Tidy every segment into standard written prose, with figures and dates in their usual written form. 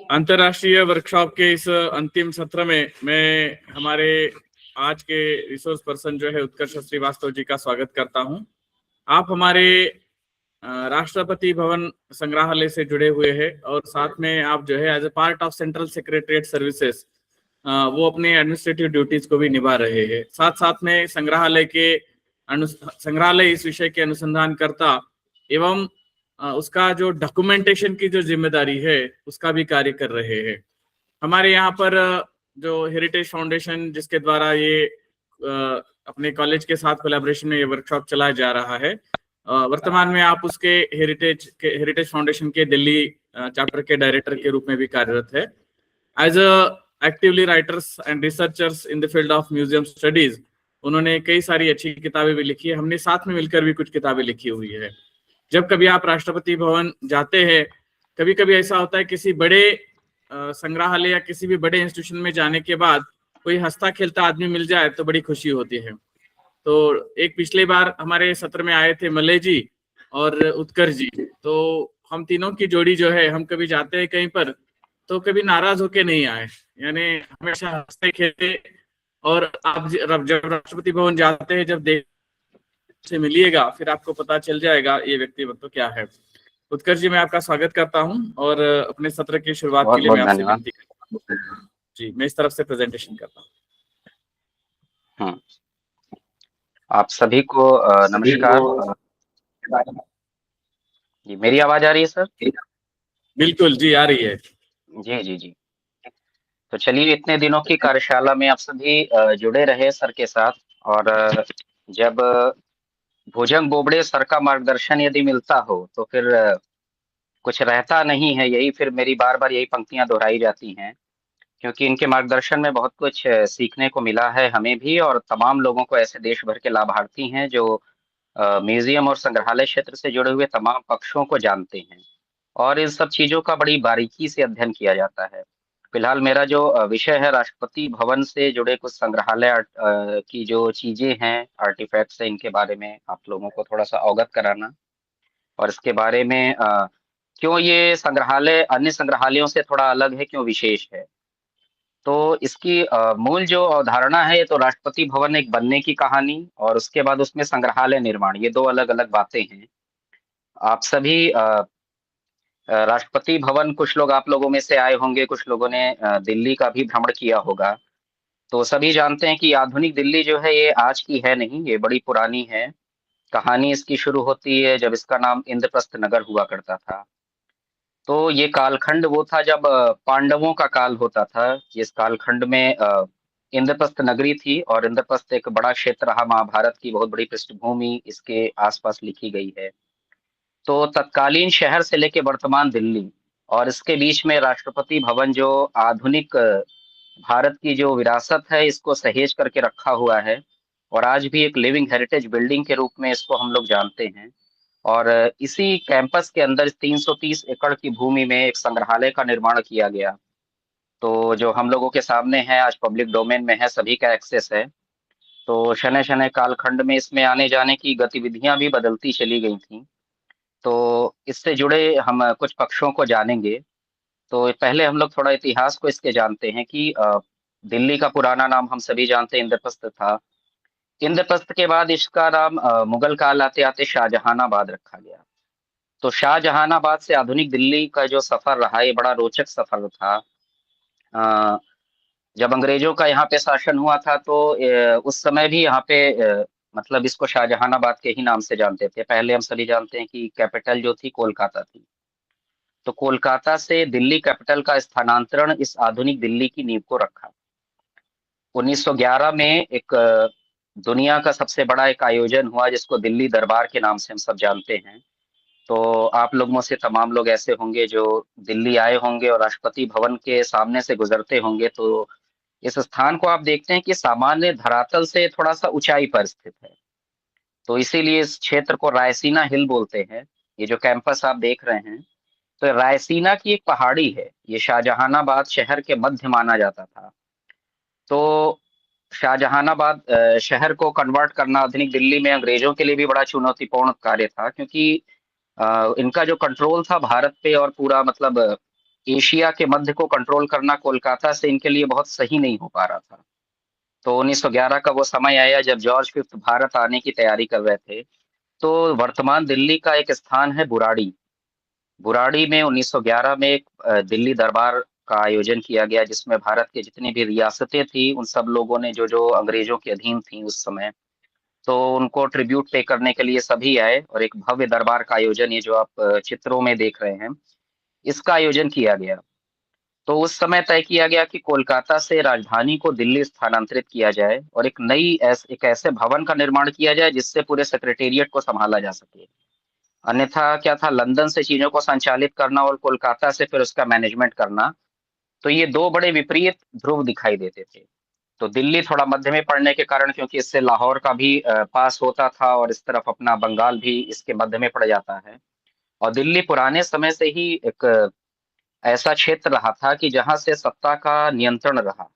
अंतर्राष्ट्रीय वर्कशॉप के इस अंतिम सत्र में मैं हमारे आज के रिसोर्स पर्सन जो है उत्कर्ष श्रीवास्तव जी का स्वागत करता हूं। आप हमारे राष्ट्रपति भवन संग्रहालय से जुड़े हुए हैं और साथ में आप जो है as a part of central secretariat services वो अपने एडमिनिस्ट्रेटिव ड्यूटीज को भी निभा रहे हैं। साथ साथ में संग्रहालय इस विषय के अनुसंधानकर्ता एवं उसका जो डॉक्यूमेंटेशन की जो जिम्मेदारी है उसका भी कार्य कर रहे हैं। हमारे यहाँ पर जो हेरिटेज फाउंडेशन जिसके द्वारा ये अपने कॉलेज के साथ कोलैबोरेशन में ये वर्कशॉप चलाया जा रहा है, वर्तमान में आप उसके हेरिटेज फाउंडेशन के दिल्ली चैप्टर के डायरेक्टर के रूप में भी कार्यरत है। As actively writers and researchers in the field of museum studies उन्होंने कई सारी अच्छी किताबें भी लिखी है। हमने साथ में मिलकर भी कुछ किताबें लिखी हुई है। जब कभी आप राष्ट्रपति भवन जाते हैं, कभी कभी ऐसा होता है किसी बड़े संग्रहालय या किसी भी बड़े इंस्टीट्यूशन में जाने के बाद कोई हंसता खेलता आदमी मिल जाए तो बड़ी खुशी होती है। तो एक पिछले बार हमारे सत्र में आए थे मलय जी और उत्कर्ष जी, तो हम तीनों की जोड़ी जो है, हम कभी जाते हैं कहीं पर तो कभी नाराज होके नहीं आए, यानी हमेशा हंसते खेलते। और आप जब राष्ट्रपति भवन जाते हैं, जब देख से मिलिएगा फिर आपको पता चल जाएगा ये व्यक्तित्व क्या है। उत्कर्ष जी, मैं आपका स्वागत करता हूं और अपने सत्र की शुरुआत के लिए मैं आपसे विनती करता हूं। जी, मैं इस तरफ से प्रेजेंटेशन करता हूं। आप सभी को नमस्कार। जी, मेरी आवाज आ रही है सर? बिल्कुल जी, आ रही है। जी जी जी। तो चलिए, इतने दिनों की कार्यशाला में आप सभी जुड़े रहे सर के साथ, और जब भुजंग बोबड़े सर का मार्गदर्शन यदि मिलता हो तो फिर कुछ रहता नहीं है। यही फिर मेरी बार बार यही पंक्तियां दोहराई जाती हैं, क्योंकि इनके मार्गदर्शन में बहुत कुछ सीखने को मिला है हमें भी, और तमाम लोगों को, ऐसे देश भर के लाभार्थी हैं जो म्यूजियम और संग्रहालय क्षेत्र से जुड़े हुए तमाम पक्षों को जानते हैं, और इन सब चीजों का बड़ी बारीकी से अध्ययन किया जाता है। फिलहाल मेरा जो विषय है, राष्ट्रपति भवन से जुड़े कुछ संग्रहालय की जो चीजें हैं, आर्टिफैक्ट्स हैं, इनके बारे में आप लोगों को थोड़ा सा अवगत कराना, और इसके बारे में क्यों ये संग्रहालय अन्य संग्रहालयों से थोड़ा अलग है, क्यों विशेष है। तो इसकी मूल जो अवधारणा है, ये तो राष्ट्रपति भवन एक बनने की कहानी और उसके बाद उसमें संग्रहालय निर्माण, ये दो अलग अलग बातें हैं। आप सभी राष्ट्रपति भवन, कुछ लोग आप लोगों में से आए होंगे, कुछ लोगों ने दिल्ली का भी भ्रमण किया होगा। तो सभी जानते हैं कि आधुनिक दिल्ली जो है ये आज की है नहीं, ये बड़ी पुरानी है। कहानी इसकी शुरू होती है जब इसका नाम इंद्रप्रस्थ नगर हुआ करता था। तो ये कालखंड वो था जब पांडवों का काल होता था। इस कालखंड में इंद्रप्रस्थ नगरी थी, और इंद्रप्रस्थ एक बड़ा क्षेत्र रहा। महाभारत की बहुत बड़ी पृष्ठभूमि इसके आसपास लिखी गई है। तो तत्कालीन शहर से लेके वर्तमान दिल्ली और इसके बीच में राष्ट्रपति भवन, जो आधुनिक भारत की जो विरासत है इसको सहेज करके रखा हुआ है, और आज भी एक लिविंग हेरिटेज बिल्डिंग के रूप में इसको हम लोग जानते हैं। और इसी कैंपस के अंदर 330 एकड़ की भूमि में एक संग्रहालय का निर्माण किया गया। तो जो हम लोगों के सामने है आज पब्लिक डोमेन में है, सभी का एक्सेस है। तो शनै शनै कालखंड में इसमें आने जाने की गतिविधियां भी बदलती चली गई थी। तो इससे जुड़े हम कुछ पक्षों को जानेंगे। तो पहले हम लोग थोड़ा इतिहास को इसके जानते हैं कि दिल्ली का पुराना नाम हम सभी जानते हैं इंद्रप्रस्थ था। इंद्रप्रस्थ के बाद इसका नाम मुगल काल आते आते शाहजहानाबाद रखा गया। तो शाहजहानाबाद से आधुनिक दिल्ली का जो सफर रहा, ये बड़ा रोचक सफर था। अ, जब अंग्रेजों का यहाँ पे शासन हुआ था तो उस समय भी यहाँ पे मतलब इसको शाहजहानाबाद के ही नाम से जानते थे। पहले हम सभी जानते हैं कि कैपिटल जो थी कोलकाता थी। तो कोलकाता से दिल्ली कैपिटल का स्थानांतरण इस आधुनिक दिल्ली की नींव को रखा। 1911 में एक दुनिया का सबसे बड़ा एक आयोजन हुआ जिसको दिल्ली दरबार के नाम से हम सब जानते हैं। तो आप लोगों से तमाम लोग ऐसे होंगे जो दिल्ली आए होंगे और राष्ट्रपति भवन के सामने से गुजरते होंगे, तो इस स्थान को आप देखते हैं कि सामान्य धरातल से थोड़ा सा ऊंचाई पर स्थित है। तो इसीलिए इस क्षेत्र को रायसीना हिल बोलते हैं। ये जो कैंपस आप देख रहे हैं, तो रायसीना की एक पहाड़ी है। ये शाहजहानाबाद शहर के मध्य माना जाता था। तो शाहजहानाबाद शहर को कन्वर्ट करना आधुनिक दिल्ली में अंग्रेजों के लिए भी बड़ा चुनौतीपूर्ण कार्य था, क्योंकि इनका जो कंट्रोल था भारत पे और पूरा मतलब एशिया के मध्य को कंट्रोल करना कोलकाता से इनके लिए बहुत सही नहीं हो पा रहा था। तो 1911 का वो समय आया जब जॉर्ज फिफ्थ भारत आने की तैयारी कर रहे थे। तो वर्तमान दिल्ली का एक स्थान है बुराड़ी। बुराड़ी में 1911 में एक दिल्ली दरबार का आयोजन किया गया, जिसमें भारत के जितनी भी रियासतें थी उन सब लोगों ने, जो जो अंग्रेजों के अधीन थी उस समय, तो उनको ट्रिब्यूट पे करने के लिए सभी आए और एक भव्य दरबार का आयोजन, ये जो आप चित्रों में देख रहे हैं, इसका आयोजन किया गया। तो उस समय तय किया गया कि कोलकाता से राजधानी को दिल्ली स्थानांतरित किया जाए और एक ऐसे भवन का निर्माण किया जाए जिससे पूरे सेक्रेटेरिएट को संभाला जा सके। अन्यथा क्या था, लंदन से चीजों को संचालित करना और कोलकाता से फिर उसका मैनेजमेंट करना, तो ये दो बड़े विपरीत ध्रुव दिखाई देते थे। तो दिल्ली थोड़ा मध्य में पड़ने के कारण, क्योंकि इससे लाहौर का भी पास होता था और इस तरफ अपना बंगाल भी इसके मध्य में पड़ जाता है। और दिल्ली पुराने समय से ही एक ऐसा क्षेत्र रहा था कि जहां से सत्ता का नियंत्रण रहा।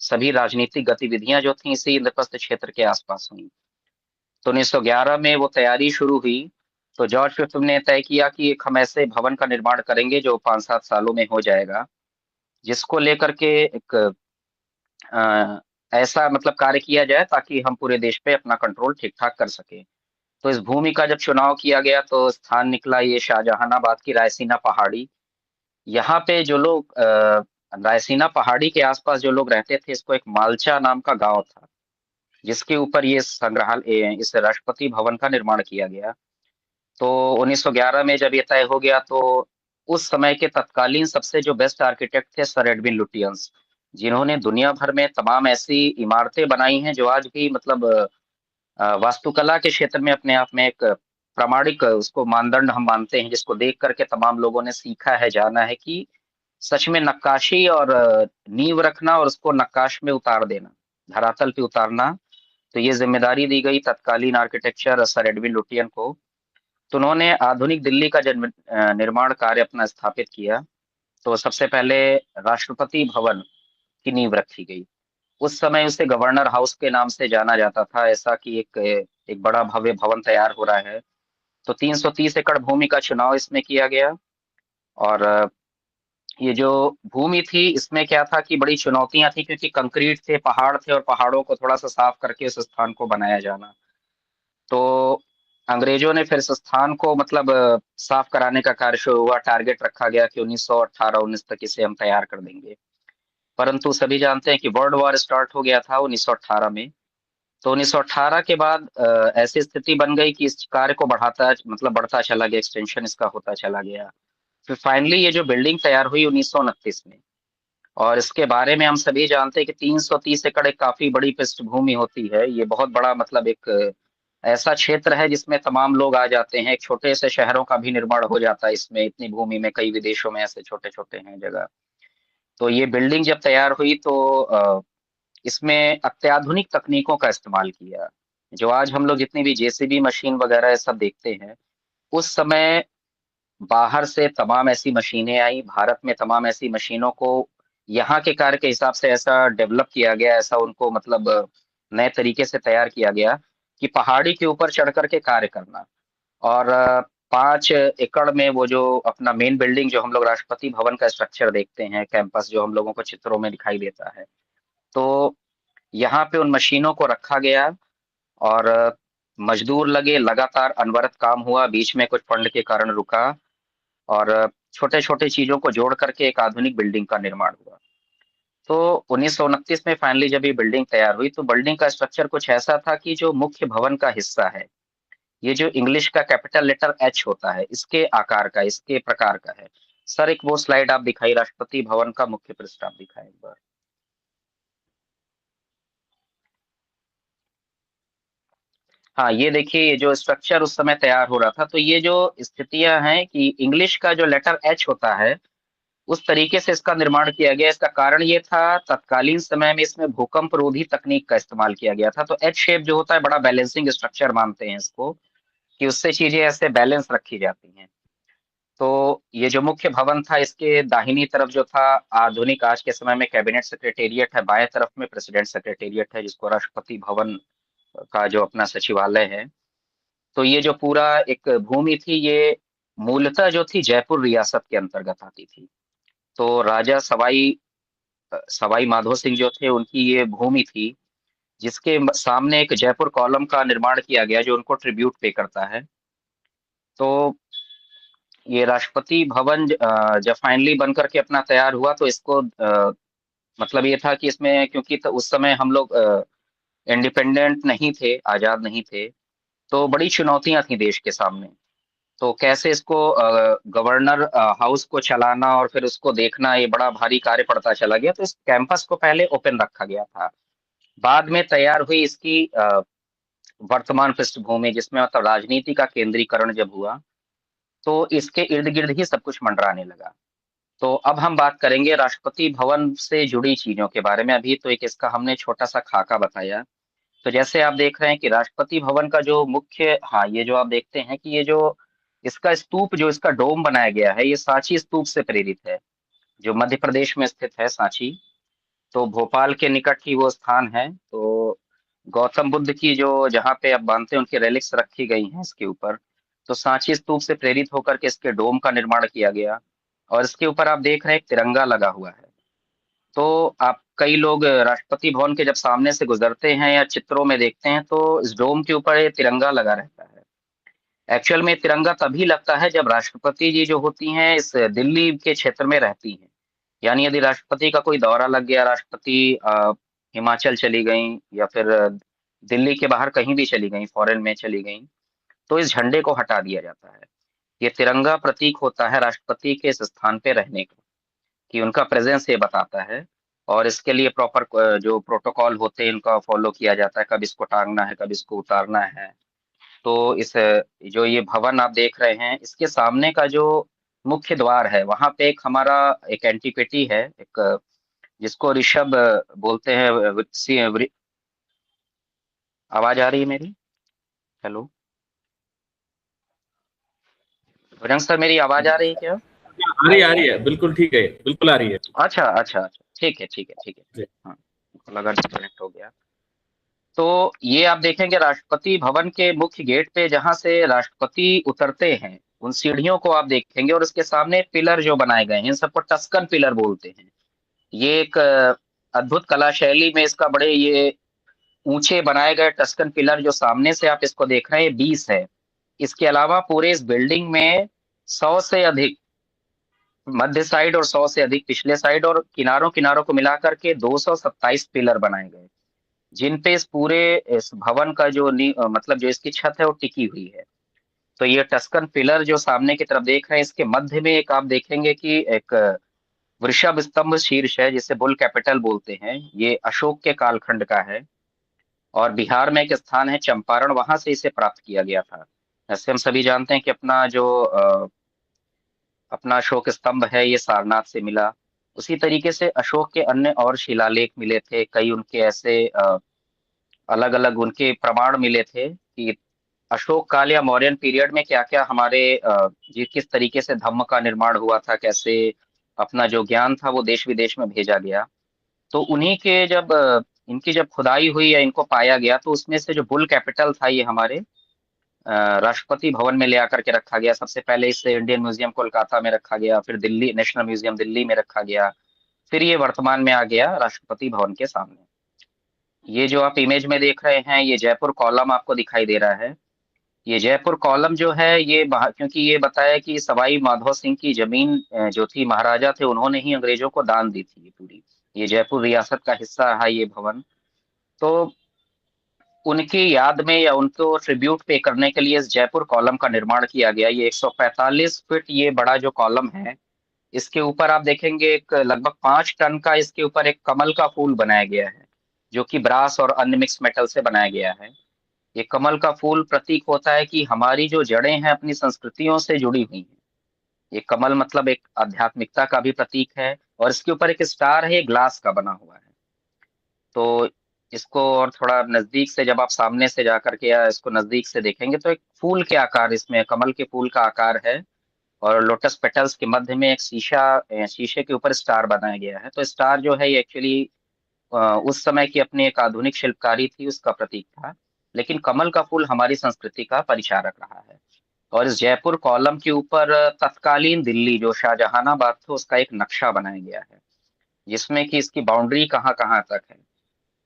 सभी राजनीतिक गतिविधियां जो थी इसी इंद्रप्रस्थ क्षेत्र के आसपास हुई। तो 1911 में वो तैयारी शुरू हुई। तो जॉर्ज फिफ्थ ने तय किया कि एक हम ऐसे भवन का निर्माण करेंगे जो 5-7 सालों में हो जाएगा, जिसको लेकर के एक अ, ऐसा मतलब कार्य किया जाए ताकि हम पूरे देश पे अपना कंट्रोल ठीक ठाक कर सके। तो इस भूमि का जब चुनाव किया गया तो स्थान निकला ये शाहजहानाबाद की रायसीना पहाड़ी। यहाँ पे जो लोग रायसीना पहाड़ी के आसपास जो लोग रहते थे, इसको एक मालचा नाम का गांव था, जिसके ऊपर ये संग्रहालय, इस राष्ट्रपति भवन का निर्माण किया गया। तो 1911 में जब ये तय हो गया तो उस समय के तत्कालीन सबसे जो बेस्ट आर्किटेक्ट थे सर एडविन लुटियंस, जिन्होंने दुनिया भर में तमाम ऐसी इमारतें बनाई हैं जो आज भी मतलब वास्तुकला के क्षेत्र में अपने आप में एक प्रामाणिक उसको मानदंड हम मानते हैं, जिसको देख करके तमाम लोगों ने सीखा है, जाना है कि सच में नक्काशी और नींव रखना और उसको नक्काश में उतार देना, धरातल पे उतारना, तो ये जिम्मेदारी दी गई तत्कालीन आर्किटेक्चर सर एडविन लुटियन को। तो उन्होंने आधुनिक दिल्ली का निर्माण कार्य अपना स्थापित किया। तो सबसे पहले राष्ट्रपति भवन की नींव रखी गई। उस समय उसे गवर्नर हाउस के नाम से जाना जाता था, ऐसा कि एक बड़ा भव्य भवन तैयार हो रहा है। तो 330 एकड़ भूमि का चुनाव इसमें किया गया। और ये जो भूमि थी इसमें क्या था कि बड़ी चुनौतियां थी, क्योंकि कंक्रीट थे, पहाड़ थे, और पहाड़ों को थोड़ा सा साफ करके उस स्थान को बनाया जाना। तो अंग्रेजों ने फिर इस स्थान को मतलब साफ कराने का कार्य शुरू हुआ। टारगेट रखा गया कि 1918-19 तक इसे हम तैयार कर देंगे। परंतु सभी जानते हैं कि वर्ल्ड वॉर स्टार्ट हो गया था 1918 में। तो 1918 के बाद ऐसी स्थिति बन गई कि इस कार्य को बढ़ता चला गया, एक्सटेंशन इसका होता चला गया। फिर फाइनली ये जो बिल्डिंग तैयार हुई 1929 में, और इसके बारे में हम सभी जानते हैं कि 330 एकड़ एक काफी बड़ी पृष्ठभूमि होती है। ये बहुत बड़ा मतलब एक ऐसा क्षेत्र है जिसमें तमाम लोग आ जाते हैं। एक छोटे से शहरों का भी निर्माण हो जाता है इसमें, इतनी भूमि में। कई विदेशों में ऐसे छोटे छोटे हैं जगह। तो ये बिल्डिंग जब तैयार हुई तो इसमें अत्याधुनिक तकनीकों का इस्तेमाल किया। जो आज हम लोग जितनी भी जेसीबी मशीन वगैरह ये सब देखते हैं, उस समय बाहर से तमाम ऐसी मशीनें आई, भारत में तमाम ऐसी मशीनों को यहाँ के कार्य के हिसाब से ऐसा डेवलप किया गया, ऐसा उनको मतलब नए तरीके से तैयार किया गया कि पहाड़ी के ऊपर चढ़ करके कार्य करना। और 5 एकड़ में वो जो अपना मेन बिल्डिंग, जो हम लोग राष्ट्रपति भवन का स्ट्रक्चर देखते हैं, कैंपस जो हम लोगों को चित्रों में दिखाई देता है, तो यहाँ पे उन मशीनों को रखा गया। और मजदूर लगे, लगातार अनवरत काम हुआ, बीच में कुछ फंड के कारण रुका। और छोटे छोटे चीजों को जोड़ करके एक आधुनिक बिल्डिंग का निर्माण हुआ। तो 1929 में फाइनली जब ये बिल्डिंग तैयार हुई तो बिल्डिंग का स्ट्रक्चर कुछ ऐसा था कि जो मुख्य भवन का हिस्सा है, ये जो इंग्लिश का कैपिटल लेटर एच होता है, इसके आकार का, इसके प्रकार का है। सर एक वो स्लाइड आप दिखाई, राष्ट्रपति भवन का मुख्य पृष्ठ आप दिखाएं एक बार। हाँ, ये देखिए, ये जो स्ट्रक्चर उस समय तैयार हो रहा था, तो ये जो स्थितियां हैं कि इंग्लिश का जो लेटर एच होता है, उस तरीके से इसका निर्माण किया गया। इसका कारण ये था, तत्कालीन समय में इसमें भूकंप रोधी तकनीक का इस्तेमाल किया गया था। तो एच शेप जो होता है, बड़ा बैलेंसिंग स्ट्रक्चर मानते हैं इसको, कि उससे चीजें ऐसे बैलेंस रखी जाती हैं। तो ये जो मुख्य भवन था, इसके दाहिनी तरफ जो था, आधुनिक आज के समय में कैबिनेट सेक्रेटेरिएट है, बाएं तरफ में प्रेसिडेंट सेक्रेटेरिएट है, जिसको राष्ट्रपति भवन का जो अपना सचिवालय है। तो ये जो पूरा एक भूमि थी, ये मूलतः जो थी जयपुर रियासत के अंतर्गत आती थी। तो राजा सवाई माधो सिंह जो थे उनकी ये भूमि थी, जिसके सामने एक जयपुर कॉलम का निर्माण किया गया जो उनको ट्रिब्यूट पे करता है। तो ये राष्ट्रपति भवन जब फाइनली बन करके अपना तैयार हुआ तो इसको मतलब ये था कि इसमें, क्योंकि तो उस समय हम लोग इंडिपेंडेंट नहीं थे, आजाद नहीं थे, तो बड़ी चुनौतियां थी देश के सामने। तो कैसे इसको गवर्नर हाउस को चलाना और फिर उसको देखना, ये बड़ा भारी कार्य पड़ता चला गया। तो इस कैंपस को पहले ओपन रखा गया था। बाद में तैयार हुई इसकी वर्तमान पृष्ठभूमि, जिसमें मतलब राजनीति का केंद्रीकरण जब हुआ तो इसके इर्द गिर्द ही सब कुछ मंडराने लगा। तो अब हम बात करेंगे राष्ट्रपति भवन से जुड़ी चीजों के बारे में। अभी तो एक इसका हमने छोटा सा खाका बताया। तो जैसे आप देख रहे हैं कि राष्ट्रपति भवन का जो मुख्य, हाँ, ये जो आप देखते हैं कि ये जो इसका स्तूप, जो इसका डोम बनाया गया है, ये सांची स्तूप से प्रेरित है, जो मध्य प्रदेश में स्थित है सांची। तो भोपाल के निकट ही वो स्थान है। तो गौतम बुद्ध की जो, जहाँ पे आप मानते हैं, उनकी रेलिक्स रखी गई हैं इसके ऊपर। तो सांची स्तूप से प्रेरित होकर के इसके डोम का निर्माण किया गया। और इसके ऊपर आप देख रहे हैं एक तिरंगा लगा हुआ है। तो आप कई लोग राष्ट्रपति भवन के जब सामने से गुजरते हैं या चित्रों में देखते हैं तो इस डोम के ऊपर ये तिरंगा लगा रहता है। एक्चुअल में तिरंगा तभी लगता है जब राष्ट्रपति जी जो होती हैं इस दिल्ली के क्षेत्र में रहती हैं। यानी यदि राष्ट्रपति का कोई दौरा लग गया, राष्ट्रपति हिमाचल चली गई या फिर दिल्ली के बाहर कहीं भी चली गई, फॉरेन में चली गई, तो इस झंडे को हटा दिया जाता है। ये तिरंगा प्रतीक होता है राष्ट्रपति के इस स्थान पे रहने का, कि उनका प्रेजेंस ये बताता है। और इसके लिए प्रॉपर जो प्रोटोकॉल होते हैं इनका फॉलो किया जाता है, कब इसको टांगना है, कब इसको उतारना है। तो इस जो ये भवन आप देख रहे हैं, इसके सामने का जो मुख्य द्वार है, वहां पे एक हमारा एक एंटिक्विटी है, एक जिसको ऋषभ बोलते हैं। आवाज आ रही है मेरी? हेलो विरंग सर, मेरी आवाज आ रही है क्या? आ रही है, बिल्कुल ठीक है, बिल्कुल आ रही है। अच्छा अच्छा अच्छा, ठीक है ठीक है ठीक है। जी। हाँ, लगा डिस्कनेक्ट हो गया। तो ये आप देखेंगे राष्ट्रपति भवन के मुख्य गेट पे जहां से राष्ट्रपति उतरते हैं, उन सीढ़ियों को आप देखेंगे, और उसके सामने पिलर जो बनाए गए हैं, इन सबको टस्कन पिलर बोलते हैं। ये एक अद्भुत कला शैली में इसका बड़े ये ऊंचे बनाए गए टस्कन पिलर जो सामने से आप इसको देख रहे हैं, 20 है। इसके अलावा पूरे इस बिल्डिंग में 100 से अधिक मध्य साइड और 100 से अधिक पिछले साइड, और किनारों किनारों को मिलाकर के 227 पिलर बनाए गए, जिन पे इस भवन का जो मतलब जो इसकी छत है वो टिकी हुई है। तो ये टस्कन पिलर जो सामने की तरफ देख रहे हैं, इसके मध्य में एक आप देखेंगे कि एक वृषभ स्तंभ शीर्ष है, जिसे बुल कैपिटल बोलते हैं। ये अशोक के कालखंड का है, और बिहार में एक स्थान है चंपारण, वहां से इसे प्राप्त किया गया था। जैसे हम सभी जानते हैं कि अपना अशोक स्तंभ है, ये सारनाथ से मिला। उसी तरीके से अशोक के अन्य और शिलालेख मिले थे, कई उनके ऐसे अलग अलग उनके प्रमाण मिले थे कि अशोक काल या मौर्यन पीरियड में क्या क्या हमारे जी किस तरीके से धम्म का निर्माण हुआ था, कैसे अपना जो ज्ञान था वो देश विदेश में भेजा गया। तो उन्हीं के जब इनकी जब खुदाई हुई या इनको पाया गया, तो उसमें से जो बुल कैपिटल था, ये हमारे राष्ट्रपति भवन में ले आकर के रखा गया। सबसे पहले इसे इंडियन म्यूजियम कोलकाता में रखा गया, फिर दिल्ली नेशनल म्यूजियम दिल्ली में रखा गया, फिर ये वर्तमान में आ गया राष्ट्रपति भवन के सामने। ये जो आप इमेज में देख रहे हैं, ये जयपुर कॉलम आपको दिखाई दे रहा है। ये जयपुर कॉलम जो है, ये क्योंकि ये बताया कि सवाई माधो सिंह की जमीन जो थी, महाराजा थे, उन्होंने ही अंग्रेजों को दान दी थी ये पूरी। ये जयपुर रियासत का हिस्सा है ये भवन। तो उनकी याद में या उनको ट्रिब्यूट पे करने के लिए इस जयपुर कॉलम का निर्माण किया गया। ये 145 फीट ये बड़ा जो कॉलम है, इसके ऊपर आप देखेंगे एक लगभग 5 टन का इसके ऊपर एक कमल का फूल बनाया गया है, जो कि ब्रास और अन्य मिक्स मेटल से बनाया गया है। ये कमल का फूल प्रतीक होता है कि हमारी जो जड़ें हैं अपनी संस्कृतियों से जुड़ी हुई हैं। ये कमल मतलब एक आध्यात्मिकता का भी प्रतीक है, और इसके ऊपर एक स्टार है, ये ग्लास का बना हुआ है। तो इसको और थोड़ा नजदीक से जब आप सामने से जाकर के या इसको नजदीक से देखेंगे, तो एक फूल के आकार, इसमें कमल के फूल का आकार है, और लोटस पेटल्स के मध्य में एक शीशे के ऊपर स्टार बनाया गया है। तो स्टार जो है ये एक्चुअली उस समय की अपनी एक आधुनिक शिल्पकारी थी, उसका प्रतीक था। लेकिन कमल का फूल हमारी संस्कृति का परिचारक रहा है। और इस जयपुर कॉलम के ऊपर तत्कालीन दिल्ली जो शाहजहानाबाद था उसका एक नक्शा बनाया गया है, जिसमें कि इसकी बाउंड्री कहाँ कहाँ तक है।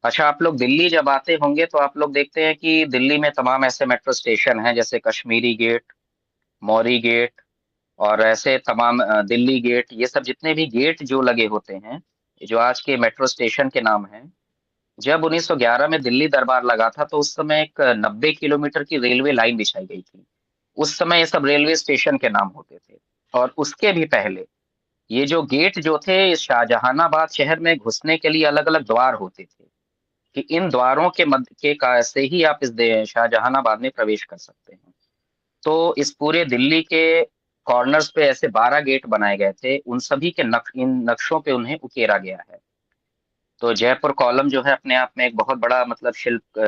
अच्छा, आप लोग दिल्ली जब आते होंगे तो आप लोग देखते हैं कि दिल्ली में तमाम ऐसे मेट्रो स्टेशन हैं, जैसे कश्मीरी गेट, मौरी गेट, और ऐसे तमाम दिल्ली गेट, ये सब जितने भी गेट जो लगे होते हैं, जो आज के मेट्रो स्टेशन के नाम हैं। जब 1911 में दिल्ली दरबार लगा था तो उस समय एक 90 किलोमीटर की रेलवे लाइन बिछाई गई थी। उस समय ये सब रेलवे स्टेशन के नाम होते थे। और उसके भी पहले ये जो गेट जो थे, शाहजहानाबाद शहर में घुसने के लिए अलग अलग द्वार होते थे, कि इन द्वारों के मध्य के से ही आप इस शाहजहानाबाद में प्रवेश कर सकते हैं। तो इस पूरे दिल्ली के कॉर्नर्स पे ऐसे 12 गेट बनाए गए थे, उन सभी के इन नक्शों पे उन्हें उकेरा गया है। तो जयपुर कॉलम जो है अपने आप में एक बहुत बड़ा मतलब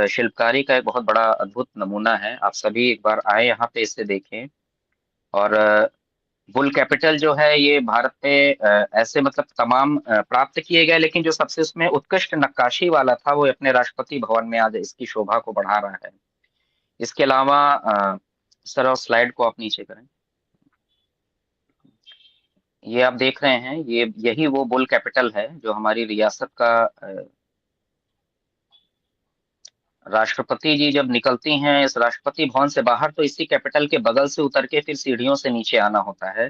शिल्पकारी का एक बहुत बड़ा अद्भुत नमूना है। आप सभी एक बार आए यहाँ पे, इसे देखें। और बुल कैपिटल जो है ये भारत में ऐसे मतलब तमाम प्राप्त किए गए, लेकिन जो सबसे उसमें उत्कृष्ट नक्काशी वाला था वो अपने राष्ट्रपति भवन में आज इसकी शोभा को बढ़ा रहा है। इसके अलावा सर, और स्लाइड को आप नीचे करें। ये आप देख रहे हैं, ये यही वो बुल कैपिटल है जो हमारी रियासत का राष्ट्रपति जी जब निकलती हैं इस राष्ट्रपति भवन से बाहर तो इसी कैपिटल के बगल से उतर के फिर सीढ़ियों से नीचे आना होता है।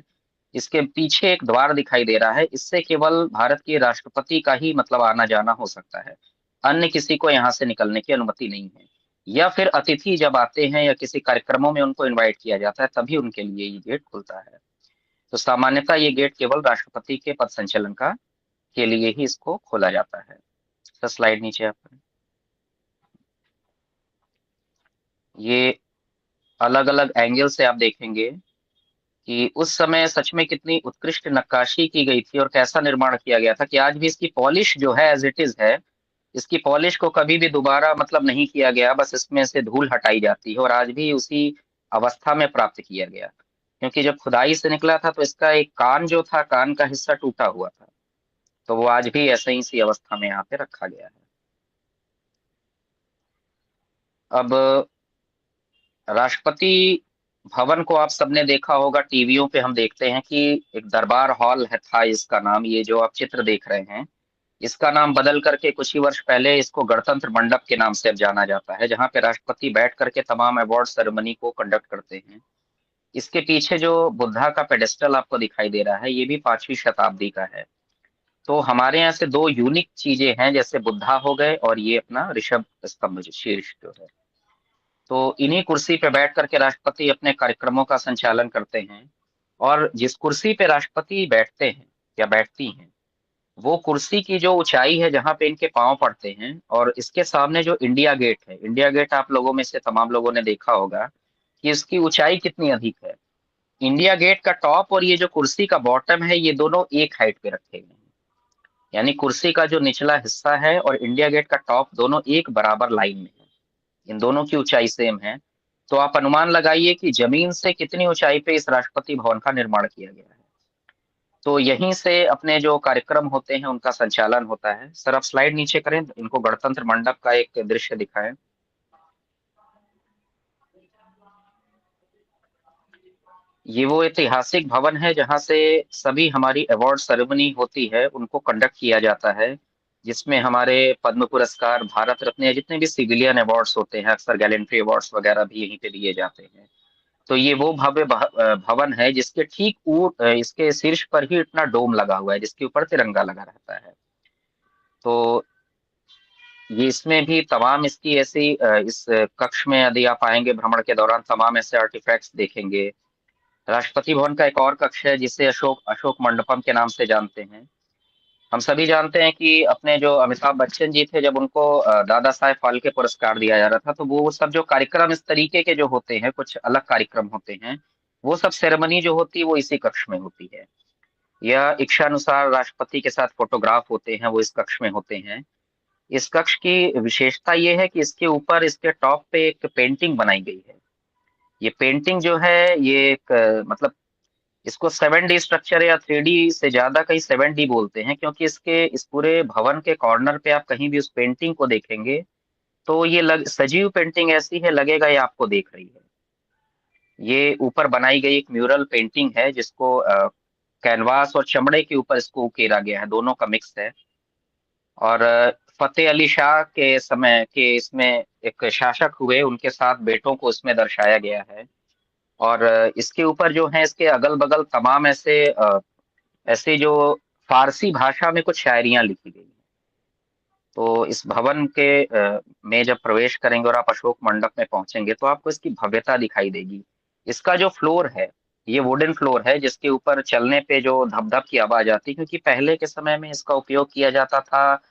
इसके पीछे एक द्वार दिखाई दे रहा है, इससे केवल भारत के राष्ट्रपति का ही मतलब आना जाना हो सकता है, अन्य किसी को यहाँ से निकलने की अनुमति नहीं है। या फिर अतिथि जब आते हैं या किसी कार्यक्रमों में उनको इनवाइट किया जाता है तभी उनके लिए ये गेट खुलता है। तो सामान्यतः ये गेट केवल राष्ट्रपति के पद संचलन का के लिए ही इसको खोला जाता है। तो स्लाइड नीचे आप करें। ये अलग अलग एंगल से आप देखेंगे कि उस समय सच में कितनी उत्कृष्ट नक्काशी की गई थी और कैसा निर्माण किया गया था, कि आज भी इसकी पॉलिश जो है एज इट इज है, इसकी पॉलिश को कभी भी दोबारा मतलब नहीं किया गया, बस इसमें से धूल हटाई जाती है और आज भी उसी अवस्था में प्राप्त किया गया। क्योंकि जब खुदाई से निकला था तो इसका एक कान जो था, कान का हिस्सा टूटा हुआ था, तो वो आज भी ऐसे ही सी अवस्था में यहाँ पे रखा गया है। अब राष्ट्रपति भवन को आप सबने देखा होगा, टीवियों पे हम देखते हैं कि एक दरबार हॉल है था इसका नाम, ये जो आप चित्र देख रहे हैं इसका नाम बदल करके कुछ ही वर्ष पहले इसको गणतंत्र मंडप के नाम से अब जाना जाता है, जहाँ पे राष्ट्रपति बैठ करके तमाम अवार्ड सेरेमनी को कंडक्ट करते हैं। इसके पीछे जो बुद्धा का पेडेस्टल आपको दिखाई दे रहा है, ये भी 5वीं शताब्दी का है। तो हमारे यहाँ से दो यूनिक चीजें हैं, जैसे बुद्धा हो गए और ये अपना ऋषभ स्तंभ शीर्ष जो है। तो इन्हीं कुर्सी पे बैठ करके राष्ट्रपति अपने कार्यक्रमों का संचालन करते हैं। और जिस कुर्सी पे राष्ट्रपति बैठते हैं या बैठती हैं, वो कुर्सी की जो ऊंचाई है जहाँ पे इनके पांव पड़ते हैं, और इसके सामने जो इंडिया गेट है, इंडिया गेट आप लोगों में से तमाम लोगों ने देखा होगा कि इसकी ऊंचाई कितनी अधिक है। इंडिया गेट का टॉप और ये जो कुर्सी का बॉटम है, ये दोनों एक हाइट पे रखे गए हैं। यानी कुर्सी का जो निचला हिस्सा है और इंडिया गेट का टॉप दोनों एक बराबर लाइन में है, इन दोनों की ऊंचाई सेम है। तो आप अनुमान लगाइए कि जमीन से कितनी ऊंचाई पे इस राष्ट्रपति भवन का निर्माण किया गया है। तो यहीं से अपने जो कार्यक्रम होते हैं उनका संचालन होता है। सर, आप स्लाइड नीचे करें, इनको गणतंत्र मंडप का एक दृश्य दिखाएं। ये वो ऐतिहासिक भवन है जहां से सभी हमारी अवार्ड सेरेमनी होती है उनको कंडक्ट किया जाता है, जिसमें हमारे पद्म पुरस्कार, भारत रत्न या जितने भी सिविलियन अवार्ड्स होते हैं, अक्सर गैलेंट्री अवार्ड्स वगैरह भी यहीं पे दिए जाते हैं। तो ये वो भव्य भवन है जिसके ठीक इसके शीर्ष पर ही इतना डोम लगा हुआ है जिसके ऊपर तिरंगा लगा रहता है। तो ये इसमें भी तमाम इसकी ऐसी इस कक्ष में यदि आप आएंगे भ्रमण के दौरान तमाम ऐसे आर्टिफैक्ट्स देखेंगे। राष्ट्रपति भवन का एक और कक्ष है जिसे अशोक अशोक मंडपम के नाम से जानते हैं। हम सभी जानते हैं कि अपने जो अमिताभ बच्चन जी थे, जब उनको दादा साहेब फाल्के पुरस्कार दिया जा रहा था, तो वो सब जो कार्यक्रम इस तरीके के जो होते हैं, कुछ अलग कार्यक्रम होते हैं, वो सब सेरेमनी जो होती है वो इसी कक्ष में होती है। या इच्छानुसार राष्ट्रपति के साथ फोटोग्राफ होते हैं वो इस कक्ष में होते हैं। इस कक्ष की विशेषता ये है कि इसके ऊपर, इसके टॉप पे एक पेंटिंग बनाई गई है। ये पेंटिंग जो है ये एक मतलब इसको 7D स्ट्रक्चर या 3D से ज्यादा कहीं 7D बोलते हैं, क्योंकि इसके इस पूरे भवन के कॉर्नर पे आप कहीं भी उस पेंटिंग को देखेंगे तो ये सजीव पेंटिंग ऐसी है, लगेगा ये आपको देख रही है। ये ऊपर बनाई गई एक म्यूरल पेंटिंग है जिसको कैनवास और चमड़े के ऊपर इसको उकेरा गया है, दोनों का मिक्स है। और फतेह अली शाह के समय के इसमें एक शासक हुए, उनके 7 बेटों को इसमें दर्शाया गया है। और इसके ऊपर जो है इसके अगल बगल तमाम ऐसे जो फारसी भाषा में कुछ शायरियां लिखी गई हैं। तो इस भवन के में जब प्रवेश करेंगे और आप अशोक मंडप में पहुंचेंगे तो आपको इसकी भव्यता दिखाई देगी। इसका जो फ्लोर है, ये वुडन फ्लोर है जिसके ऊपर चलने पे जो धप धप की आवाज आती है, क्योंकि पहले के समय में इसका उपयोग किया जाता था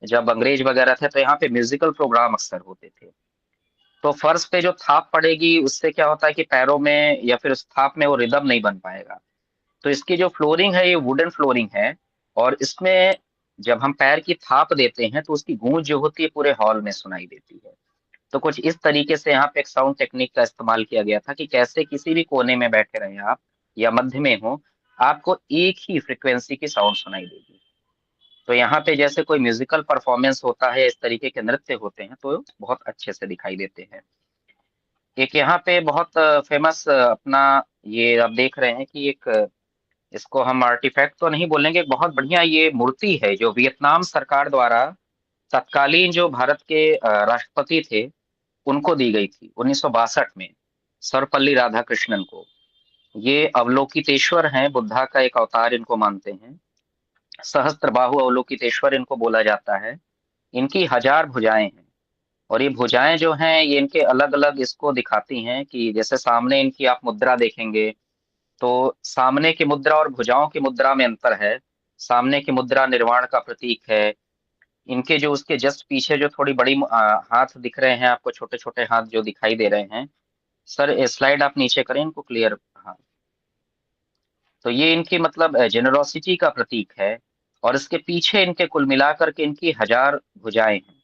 जब अंग्रेज वगैरह थे, तो यहाँ पे म्यूजिकल प्रोग्राम अक्सर होते थे। तो फर्श पे जो थाप पड़ेगी उससे क्या होता है कि पैरों में या फिर उस थाप में वो रिदम नहीं बन पाएगा। तो इसकी जो फ्लोरिंग है ये वुडन फ्लोरिंग है। और इसमें जब हम पैर की थाप देते हैं तो उसकी गूंज जो होती है पूरे हॉल में सुनाई देती है। तो कुछ इस तरीके से यहाँ पे एक साउंड टेक्निक का इस्तेमाल किया गया था कि कैसे किसी भी कोने में बैठे रहे आप या मध्य में हो, आपको एक ही फ्रिक्वेंसी की साउंड सुनाई देगी। तो यहाँ पे जैसे कोई म्यूजिकल परफॉर्मेंस होता है, इस तरीके के नृत्य होते हैं तो बहुत अच्छे से दिखाई देते हैं। एक यहाँ पे बहुत फेमस अपना, ये आप देख रहे हैं कि एक इसको हम आर्टिफैक्ट तो नहीं बोलेंगे, एक बहुत बढ़िया ये मूर्ति है जो वियतनाम सरकार द्वारा तत्कालीन जो भारत के राष्ट्रपति थे उनको दी गई थी 1962 में, सर्वपल्ली राधाकृष्णन को। ये अवलोकितेश्वर हैं, बुद्धा का एक अवतार इनको मानते हैं। सहस्त्रबाहु अवलोकितेश्वर इनको बोला जाता है। इनकी 1000 भुजाएं हैं। और ये भुजाएं जो हैं ये इनके अलग अलग इसको दिखाती हैं कि जैसे सामने इनकी आप मुद्रा देखेंगे तो सामने की मुद्रा और भुजाओं की मुद्रा में अंतर है। सामने की मुद्रा निर्वाण का प्रतीक है। इनके जो उसके जस्ट पीछे जो थोड़ी बड़ी हाथ दिख रहे हैं आपको, छोटे छोटे हाथ जो दिखाई दे रहे हैं। सर स्लाइड आप नीचे करें इनको क्लियर। हाँ, तो ये इनकी मतलब जेनरोसिटी का प्रतीक है। और इसके पीछे इनके कुल मिलाकर के इनकी 1000 भुजाएं हैं।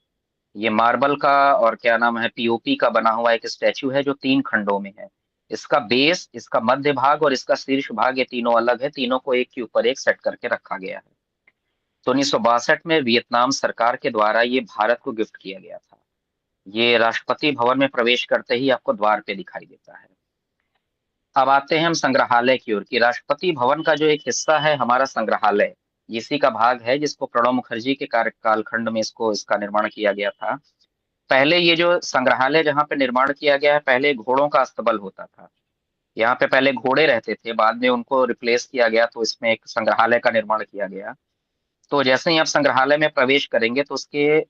ये मार्बल का और क्या नाम है पीओपी का बना हुआ एक स्टैचू है जो 3 खंडों में है। इसका बेस, इसका मध्य भाग और इसका शीर्ष भाग, ये तीनों अलग है, तीनों को एक के ऊपर एक सेट करके रखा गया है। तो 1962 में वियतनाम सरकार के द्वारा ये भारत को गिफ्ट किया गया था। ये राष्ट्रपति भवन में प्रवेश करते ही आपको द्वार पे दिखाई देता है। अब आते हैं हम संग्रहालय की ओर कि राष्ट्रपति भवन का जो एक हिस्सा है हमारा संग्रहालय, इसी का भाग है जिसको प्रणब मुखर्जी के कार्यकालखंड में इसका निर्माण किया गया था। पहले ये जो संग्रहालय जहाँ पे निर्माण किया गया है, पहले घोड़ों का अस्तबल होता था। यहाँ पे पहले घोड़े रहते थे, बाद में उनको रिप्लेस किया गया तो इसमें एक संग्रहालय का निर्माण किया गया। तो जैसे ही आप संग्रहालय में प्रवेश करेंगे तो उसके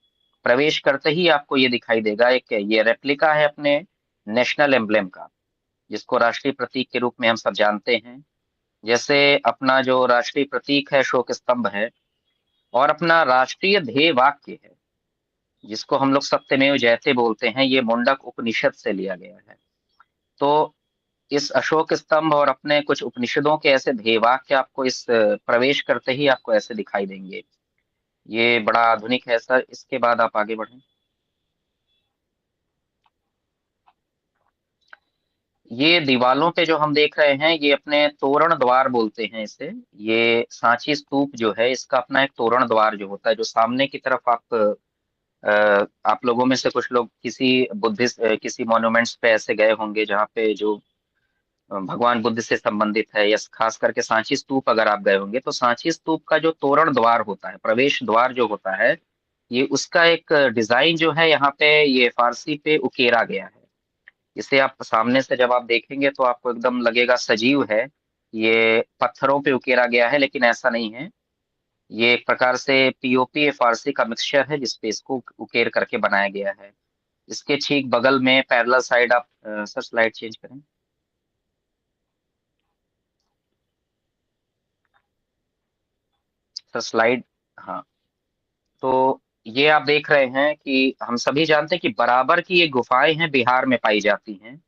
प्रवेश करते ही आपको ये दिखाई देगा, एक ये रेप्लिका है अपने नेशनल एम्ब्लेम का, जिसको राष्ट्रीय प्रतीक के रूप में हम सब जानते हैं। जैसे अपना जो राष्ट्रीय प्रतीक है अशोक स्तंभ है, और अपना राष्ट्रीय ध्येय वाक्य है जिसको हम लोग सत्यमेव जयते बोलते हैं, ये मुंडक उपनिषद से लिया गया है। तो इस अशोक स्तंभ और अपने कुछ उपनिषदों के ऐसे ध्येय वाक्य आपको इस प्रवेश करते ही आपको ऐसे दिखाई देंगे। ये बड़ा आधुनिक है सर। इसके बाद आप आगे बढ़ें। ये दीवालों पे जो हम देख रहे हैं ये अपने तोरण द्वार बोलते हैं इसे। ये सांची स्तूप जो है इसका अपना एक तोरण द्वार जो होता है, जो सामने की तरफ आप लोगों में से कुछ लोग किसी बुद्धिस्ट किसी मॉन्यूमेंट्स पे ऐसे गए होंगे जहाँ पे जो भगवान बुद्ध से संबंधित है, या खास करके सांची स्तूप अगर आप गए होंगे तो सांची स्तूप का जो तोरण द्वार होता है, प्रवेश द्वार जो होता है, ये उसका एक डिजाइन जो है यहाँ पे ये फारसी पे उकेरा गया है। इसे आप सामने से जब आप देखेंगे तो आपको एकदम लगेगा सजीव है, ये पत्थरों पे उकेरा गया है, लेकिन ऐसा नहीं है। ये एक प्रकार से पीओपी फारसी का मिक्सचर है जिसपे इसको उकेर करके बनाया गया है। इसके ठीक बगल में पैरेलल साइड आप सर स्लाइड चेंज करें। सर स्लाइड, हाँ। तो ये आप देख रहे हैं कि हम सभी जानते हैं कि बराबर की ये गुफाएं हैं बिहार में पाई जाती हैं।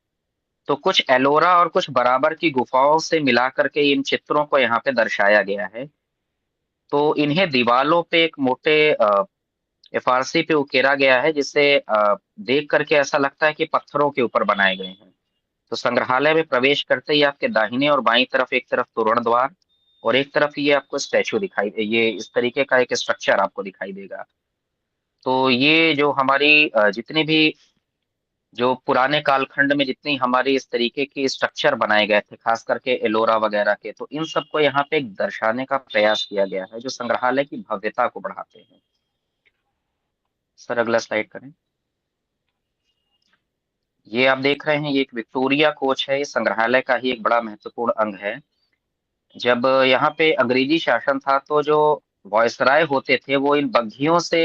तो कुछ एलोरा और कुछ बराबर की गुफाओं से मिला करके इन चित्रों को यहाँ पे दर्शाया गया है। तो इन्हें दीवालों पे एक मोटे फारसी पे उकेरा गया है, जिससे देख करके ऐसा लगता है कि पत्थरों के ऊपर बनाए गए हैं। तो संग्रहालय में प्रवेश करते ही आपके दाहिने और बाईं तरफ एक तरफ तोरण द्वार और एक तरफ ये आपको स्टैचू दिखाई, ये इस तरीके का एक स्ट्रक्चर आपको दिखाई देगा। तो ये जो हमारी जितनी भी जो पुराने कालखंड में जितनी हमारी इस तरीके की स्ट्रक्चर बनाए गए थे, खास करके एलोरा वगैरह के, तो इन सबको यहाँ पे एक दर्शाने का प्रयास किया गया है, जो संग्रहालय की भव्यता को बढ़ाते हैं। सर अगला स्लाइड करें। ये आप देख रहे हैं, ये एक विक्टोरिया कोच है, ये संग्रहालय का ही एक बड़ा महत्वपूर्ण अंग है। जब यहाँ पे अंग्रेजी शासन था तो जो वॉयसराय होते थे वो इन बग्घियों से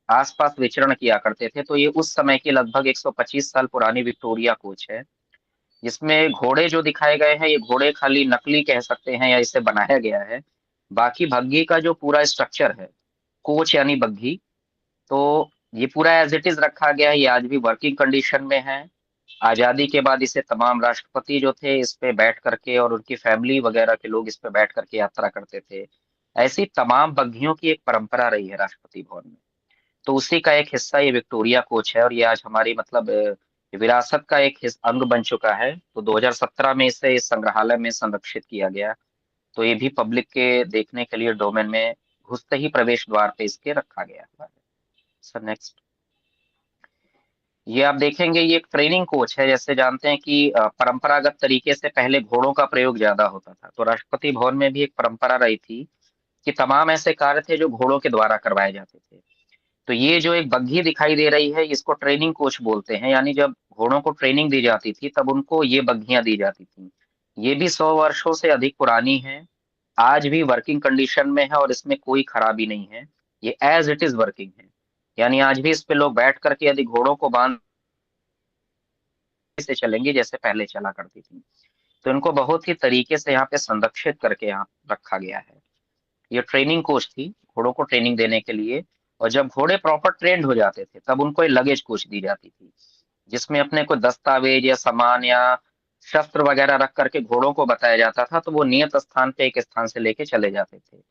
आसपास विचरण किया करते थे। तो ये उस समय की लगभग 125 साल पुरानी विक्टोरिया कोच है, जिसमें घोड़े जो दिखाए गए हैं, ये घोड़े खाली नकली कह सकते हैं या इसे बनाया गया है। बाकी बग्घी का जो पूरा स्ट्रक्चर है, कोच यानी बग्घी, तो ये पूरा एज इट इज रखा गया है। ये आज भी वर्किंग कंडीशन में है। आजादी के बाद इसे तमाम राष्ट्रपति जो थे इस पे बैठ करके, और उनकी फैमिली वगैरह के लोग इस पे बैठ करके यात्रा करते थे। ऐसी तमाम बग्घियों की एक परंपरा रही है राष्ट्रपति भवन में। तो उसी का एक हिस्सा ये विक्टोरिया कोच है, और ये आज हमारी मतलब विरासत का एक अंग बन चुका है। तो 2017 में इसे इस संग्रहालय में संरक्षित किया गया। तो ये भी पब्लिक के देखने के लिए डोमेन में घुसते ही प्रवेश द्वार पे इसके रखा गया है। Sir next. ये आप देखेंगे, ये एक ट्रेनिंग कोच है। जैसे जानते हैं कि परंपरागत तरीके से पहले घोड़ों का प्रयोग ज्यादा होता था, तो राष्ट्रपति भवन में भी एक परंपरा रही थी कि तमाम ऐसे कार्य थे जो घोड़ों के द्वारा करवाए जाते थे। तो ये जो एक बग्घी दिखाई दे रही है, इसको ट्रेनिंग कोच बोलते हैं। यानी जब घोड़ों को ट्रेनिंग दी जाती थी तब उनको ये बग्घियां दी जाती थी। ये भी 100 वर्षों से अधिक पुरानी है, आज भी वर्किंग कंडीशन में है और इसमें कोई खराबी नहीं है। ये एज इट इज वर्किंग है। यानी आज भी इस पे लोग बैठ करके यदि घोड़ों को बांध से चलेंगे जैसे पहले चला करती थी। तो इनको बहुत ही तरीके से यहाँ पे संरक्षित करके यहाँ रखा गया है। ये ट्रेनिंग कोच थी घोड़ों को ट्रेनिंग देने के लिए। और जब घोड़े प्रॉपर ट्रेंड हो जाते थे तब उनको एक लगेज कोच दी जाती थी, जिसमें अपने को दस्तावेज या सामान या शस्त्र वगैरह रख करके घोड़ों को बताया जाता था। तो वो नियत स्थान पे एक स्थान से लेके चले जाते थे।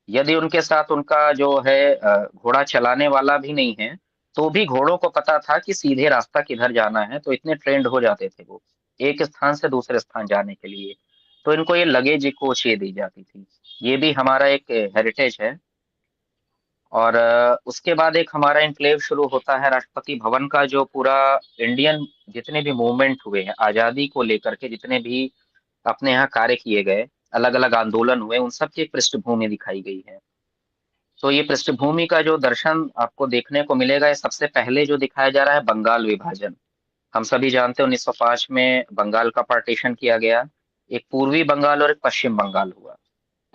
यदि उनके साथ उनका जो है घोड़ा चलाने वाला भी नहीं है, तो भी घोड़ों को पता था कि सीधे रास्ता किधर जाना है। तो इतने ट्रेंड हो जाते थे वो एक स्थान से दूसरे स्थान जाने के लिए। तो इनको ये लगेज कोच ये दी जाती थी। ये भी हमारा एक हेरिटेज है। और उसके बाद एक हमारा इनक्लेव शुरू होता है राष्ट्रपति भवन का। जो पूरा इंडियन जितने भी मूवमेंट हुए हैं आजादी को लेकर के, जितने भी अपने यहाँ कार्य किए गए, अलग अलग आंदोलन हुए, उन सब की एक पृष्ठभूमि दिखाई गई है। तो ये पृष्ठभूमि का जो दर्शन आपको देखने को मिलेगा, ये सबसे पहले जो दिखाया जा रहा है बंगाल विभाजन। हम सभी जानते हैं 1905 में बंगाल का पार्टीशन किया गया। एक पूर्वी बंगाल और एक पश्चिम बंगाल हुआ।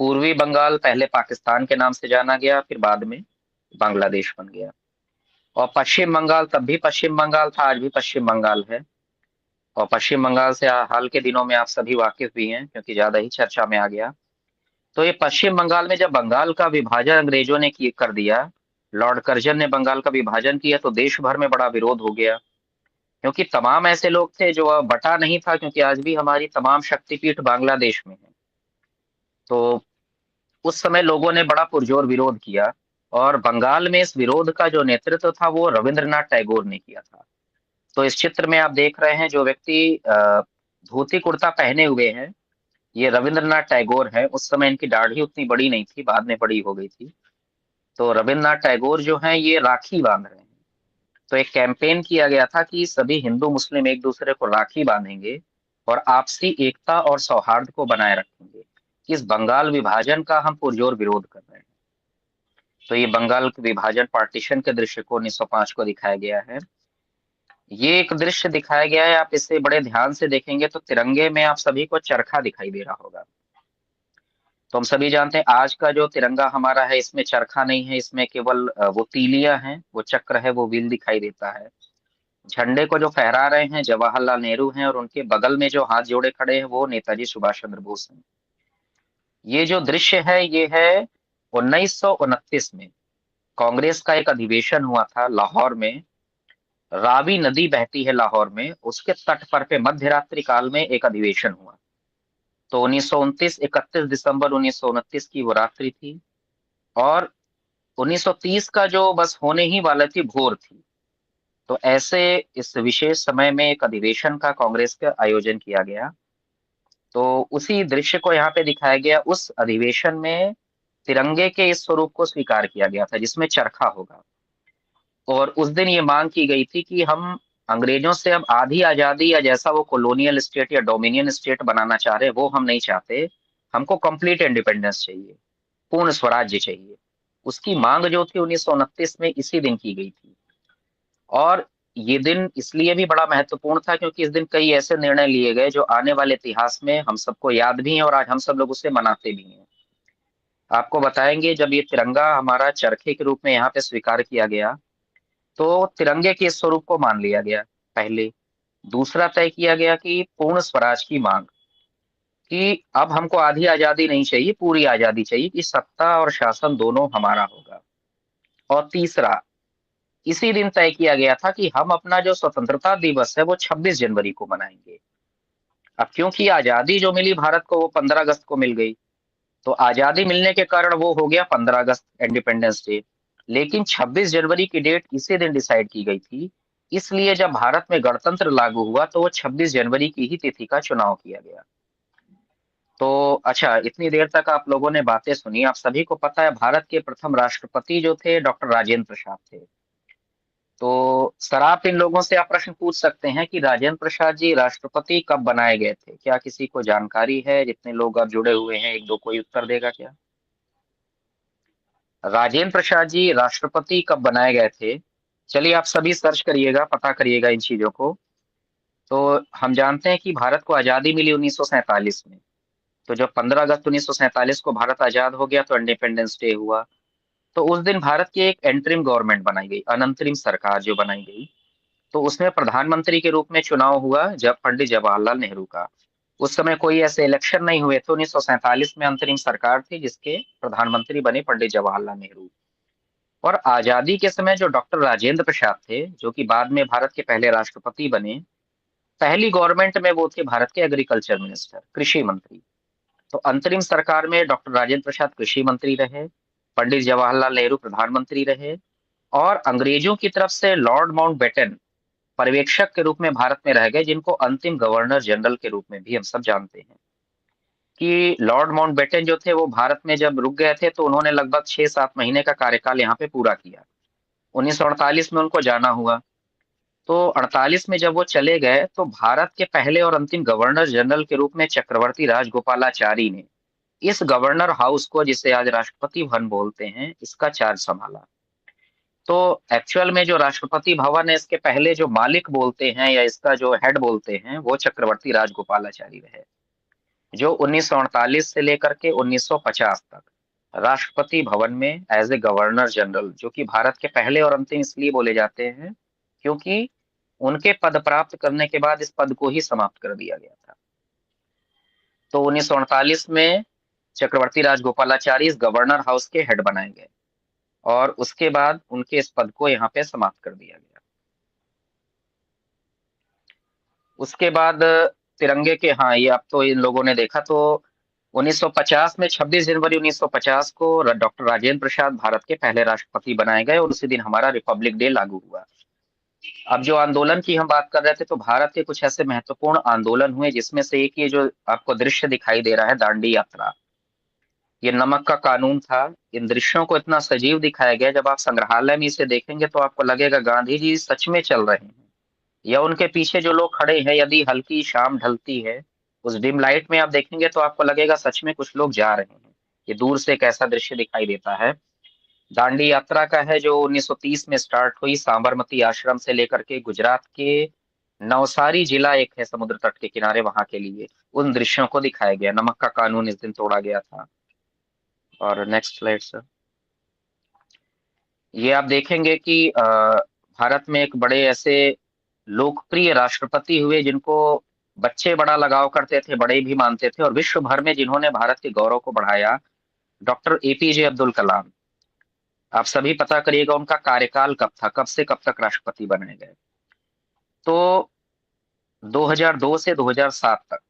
पूर्वी बंगाल पहले पाकिस्तान के नाम से जाना गया, फिर बाद में बांग्लादेश बन गया। और पश्चिम बंगाल तब भी पश्चिम बंगाल था, आज भी पश्चिम बंगाल है। और पश्चिम बंगाल से हाल के दिनों में आप सभी वाकिफ भी हैं, क्योंकि ज्यादा ही चर्चा में आ गया। तो ये पश्चिम बंगाल में जब बंगाल का विभाजन अंग्रेजों ने कर दिया, लॉर्ड कर्जन ने बंगाल का विभाजन किया, तो देश भर में बड़ा विरोध हो गया। क्योंकि तमाम ऐसे लोग थे जो बटा नहीं था, क्योंकि आज भी हमारी तमाम शक्तिपीठ बांग्लादेश में है। तो उस समय लोगों ने बड़ा पुरजोर विरोध किया। और बंगाल में इस विरोध का जो नेतृत्व था वो रविंद्रनाथ टैगोर ने किया था। तो इस चित्र में आप देख रहे हैं जो व्यक्ति धोती कुर्ता पहने हुए हैं, ये रविंद्रनाथ टैगोर है। उस समय इनकी दाढ़ी उतनी बड़ी नहीं थी, बाद में बड़ी हो गई थी। तो रविंद्रनाथ टैगोर जो हैं ये राखी बांध रहे हैं। तो एक कैंपेन किया गया था कि सभी हिंदू मुस्लिम एक दूसरे को राखी बांधेंगे और आपसी एकता और सौहार्द को बनाए रखेंगे। इस बंगाल विभाजन का हम पुरजोर विरोध कर रहे हैं। तो ये बंगाल के विभाजन पार्टीशन के दृश्य को 1905 को दिखाया गया है। ये एक दृश्य दिखाया गया है, आप इसे बड़े ध्यान से देखेंगे तो तिरंगे में आप सभी को चरखा दिखाई दे रहा होगा। तो हम सभी जानते हैं आज का जो तिरंगा हमारा है इसमें चरखा नहीं है, इसमें केवल वो तीलियां हैं, वो चक्र है, वो व्हील दिखाई देता है। झंडे को जो फहरा रहे हैं जवाहरलाल नेहरू हैं, और उनके बगल में जो हाथ जोड़े खड़े हैं वो नेताजी सुभाष चंद्र बोस हैं। ये जो दृश्य है ये है 1929 में कांग्रेस का एक अधिवेशन हुआ था लाहौर में। रावी नदी बहती है लाहौर में, उसके तट पर पे मध्य रात्रि काल में एक अधिवेशन हुआ। तो 1929 31 दिसंबर 1929 की वो रात्रि थी। और 1930 का जो बस होने ही वाला थी भोर थी। तो ऐसे इस विशेष समय में एक अधिवेशन का कांग्रेस का आयोजन किया गया। तो उसी दृश्य को यहाँ पे दिखाया गया। उस अधिवेशन में तिरंगे के इस स्वरूप को स्वीकार किया गया था जिसमें चरखा होगा। और उस दिन ये मांग की गई थी कि हम अंग्रेजों से अब आधी आजादी या जैसा वो कॉलोनियल स्टेट या डोमिनियन स्टेट बनाना चाह रहे हैं वो हम नहीं चाहते। हमको कंप्लीट इंडिपेंडेंस चाहिए, पूर्ण स्वराज्य चाहिए। उसकी मांग जो थी 1929 में इसी दिन की गई थी। और ये दिन इसलिए भी बड़ा महत्वपूर्ण था क्योंकि इस दिन कई ऐसे निर्णय लिए गए जो आने वाले इतिहास में हम सबको याद भी हैं और आज हम सब लोग उसे मनाते भी हैं। आपको बताएंगे, जब ये तिरंगा हमारा चरखे के रूप में यहाँ पे स्वीकार किया गया तो तिरंगे के इस स्वरूप को मान लिया गया पहले। दूसरा तय किया गया कि पूर्ण स्वराज की मांग, कि अब हमको आधी आजादी नहीं चाहिए, पूरी आजादी चाहिए, कि सत्ता और शासन दोनों हमारा होगा। और तीसरा, इसी दिन तय किया गया था कि हम अपना जो स्वतंत्रता दिवस है वो 26 जनवरी को मनाएंगे। अब क्योंकि आजादी जो मिली भारत को वो 15 अगस्त को मिल गई, तो आजादी मिलने के कारण वो हो गया 15 अगस्त इंडिपेंडेंस डे। लेकिन 26 जनवरी की डेट इसी दिन डिसाइड की गई थी, इसलिए जब भारत में गणतंत्र लागू हुआ तो वो 26 जनवरी की ही तिथि का चुनाव किया गया। तो अच्छा, इतनी देर तक आप लोगों ने बातें सुनी। आप सभी को पता है भारत के प्रथम राष्ट्रपति जो थे डॉक्टर राजेंद्र प्रसाद थे। तो सर, आप इन लोगों से आप प्रश्न पूछ सकते हैं कि राजेंद्र प्रसाद जी राष्ट्रपति कब बनाए गए थे? क्या किसी को जानकारी है? जितने लोग अब जुड़े हुए हैं, एक दो कोई उत्तर देगा क्या? राजेंद्र प्रसाद जी राष्ट्रपति कब बनाए गए थे? चलिए आप सभी सर्च करिएगा, पता करिएगा इन चीजों को। तो हम जानते हैं कि भारत को आजादी मिली 1947 में। तो जब 15 अगस्त 1947 को भारत आजाद हो गया तो इंडिपेंडेंस डे हुआ। तो उस दिन भारत की एक एंटरिम गवर्नमेंट बनाई गई, अनंतरिम सरकार जो बनाई गई। तो उसमें प्रधानमंत्री के रूप में चुनाव हुआ जब पंडित जवाहरलाल नेहरू का। उस समय कोई ऐसे इलेक्शन नहीं हुए थे। 1947 में अंतरिम सरकार थी जिसके प्रधानमंत्री बने पंडित जवाहरलाल नेहरू। और आजादी के समय जो डॉक्टर राजेंद्र प्रसाद थे, जो कि बाद में भारत के पहले राष्ट्रपति बने, पहली गवर्नमेंट में वो थे भारत के एग्रीकल्चर मिनिस्टर, कृषि मंत्री। तो अंतरिम सरकार में डॉक्टर राजेंद्र प्रसाद कृषि मंत्री रहे, पंडित जवाहरलाल नेहरू प्रधानमंत्री रहे, और अंग्रेजों की तरफ से लॉर्ड माउंटबेटन पर्यवेक्षक के रूप में भारत में रह गए, जिनको अंतिम गवर्नर जनरल के रूप में भी हम सब जानते हैं। कि लॉर्ड माउंटबेटन जो थे वो भारत में जब रुक गए थे तो उन्होंने लगभग 6-7 महीने का कार्यकाल यहाँ पे पूरा किया। 1948 में उनको जाना हुआ। तो 48 में जब वो चले गए तो भारत के पहले और अंतिम गवर्नर जनरल के रूप में चक्रवर्ती राजगोपालाचारी ने इस गवर्नर हाउस को, जिसे आज राष्ट्रपति भवन बोलते हैं, इसका चार्ज संभाला। तो एक्चुअल में जो राष्ट्रपति भवन है इसके पहले जो मालिक बोलते हैं या इसका जो हेड बोलते हैं वो चक्रवर्ती राजगोपालाचारी रहे, जो 1948 से लेकर के 1950 तक राष्ट्रपति भवन में एज ए गवर्नर जनरल, जो कि भारत के पहले और अंतिम इसलिए बोले जाते हैं क्योंकि उनके पद प्राप्त करने के बाद इस पद को ही समाप्त कर दिया गया था। तो 1948 में चक्रवर्ती राजगोपालाचारी इस गवर्नर हाउस के हेड बनाए गए और उसके बाद उनके इस पद को यहाँ पे समाप्त कर दिया गया। उसके बाद तिरंगे के, हाँ ये अब तो इन लोगों ने देखा, तो 1950 में 26 जनवरी 1950 को डॉक्टर राजेंद्र प्रसाद भारत के पहले राष्ट्रपति बनाए गए और उसी दिन हमारा रिपब्लिक डे लागू हुआ। अब जो आंदोलन की हम बात कर रहे थे, तो भारत के कुछ ऐसे महत्वपूर्ण आंदोलन हुए जिसमें से एक ये जो आपको दृश्य दिखाई दे रहा है, दांडी यात्रा। ये नमक का कानून था। इन दृश्यों को इतना सजीव दिखाया गया, जब आप संग्रहालय में इसे देखेंगे तो आपको लगेगा गांधी जी सच में चल रहे हैं, या उनके पीछे जो लोग खड़े हैं, यदि हल्की शाम ढलती है उस डिम लाइट में आप देखेंगे तो आपको लगेगा सच में कुछ लोग जा रहे हैं। ये दूर से एक ऐसा दृश्य दिखाई देता है। दांडी यात्रा का है, जो 1930 में स्टार्ट हुई साबरमती आश्रम से लेकर के गुजरात के नवसारी जिला एक है समुद्र तट के किनारे, वहां के लिए उन दृश्यों को दिखाया गया। नमक का कानून इस दिन तोड़ा गया था। और नेक्स्ट स्लाइड सर। ये आप देखेंगे कि भारत में एक बड़े ऐसे लोकप्रिय राष्ट्रपति हुए जिनको बच्चे बड़ा लगाव करते थे, बड़े भी मानते थे, और विश्व भर में जिन्होंने भारत के गौरव को बढ़ाया, डॉक्टर एपीजे अब्दुल कलाम। आप सभी पता करिएगा उनका कार्यकाल कब था, कब से कब तक राष्ट्रपति बनाए गए। तो 2002 से 2007 तक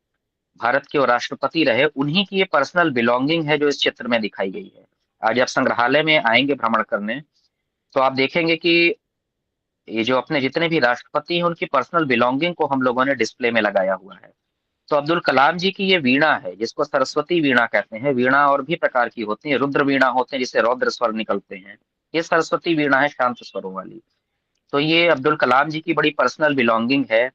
भारत के वो राष्ट्रपति रहे। उन्हीं की ये पर्सनल बिलोंगिंग है जो इस चित्र में दिखाई गई है। आज आप संग्रहालय में आएंगे भ्रमण करने तो आप देखेंगे कि ये जो अपने जितने भी राष्ट्रपति हैं उनकी पर्सनल बिलोंगिंग को हम लोगों ने डिस्प्ले में लगाया हुआ है। तो अब्दुल कलाम जी की ये वीणा है, जिसको सरस्वती वीणा कहते हैं। वीणा और भी प्रकार की होती है, रुद्र वीणा होते हैं जिससे रौद्र स्वर निकलते हैं। ये सरस्वती वीणा है, शांत स्वरों वाली। तो ये अब्दुल कलाम जी की बड़ी पर्सनल बिलोंगिंग है।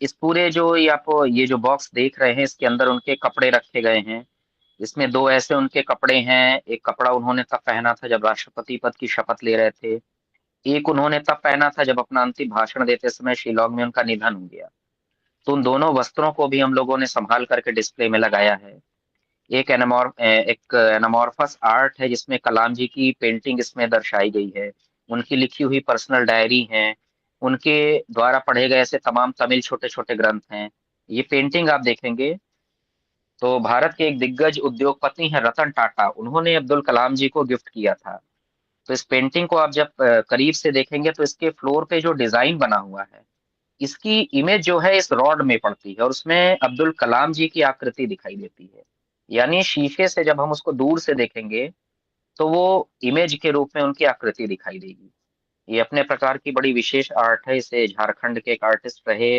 इस पूरे जो ये आप ये जो बॉक्स देख रहे हैं, इसके अंदर उनके कपड़े रखे गए हैं। इसमें दो ऐसे उनके कपड़े हैं, एक कपड़ा उन्होंने तब पहना था जब राष्ट्रपति पद की शपथ ले रहे थे, एक उन्होंने तब पहना था जब अपना अंतिम भाषण देते समय शिलांग में उनका निधन हो गया। तो उन दोनों वस्त्रों को भी हम लोगों ने संभाल करके डिस्प्ले में लगाया है। एक एनामॉर्फस आर्ट है जिसमें कलाम जी की पेंटिंग इसमें दर्शाई गई है। उनकी लिखी हुई पर्सनल डायरी है, उनके द्वारा पढ़े गए ऐसे तमाम तमिल छोटे छोटे ग्रंथ हैं। ये पेंटिंग आप देखेंगे तो भारत के एक दिग्गज उद्योगपति हैं रतन टाटा, उन्होंने अब्दुल कलाम जी को गिफ्ट किया था। तो इस पेंटिंग को आप जब करीब से देखेंगे तो इसके फ्लोर पे जो डिजाइन बना हुआ है, इसकी इमेज जो है इस रॉड में पड़ती है और उसमें अब्दुल कलाम जी की आकृति दिखाई देती है। यानी शीशे से जब हम उसको दूर से देखेंगे तो वो इमेज के रूप में उनकी आकृति दिखाई देगी। ये अपने प्रकार की बड़ी विशेष आर्ट है। इसे झारखंड के एक आर्टिस्ट रहे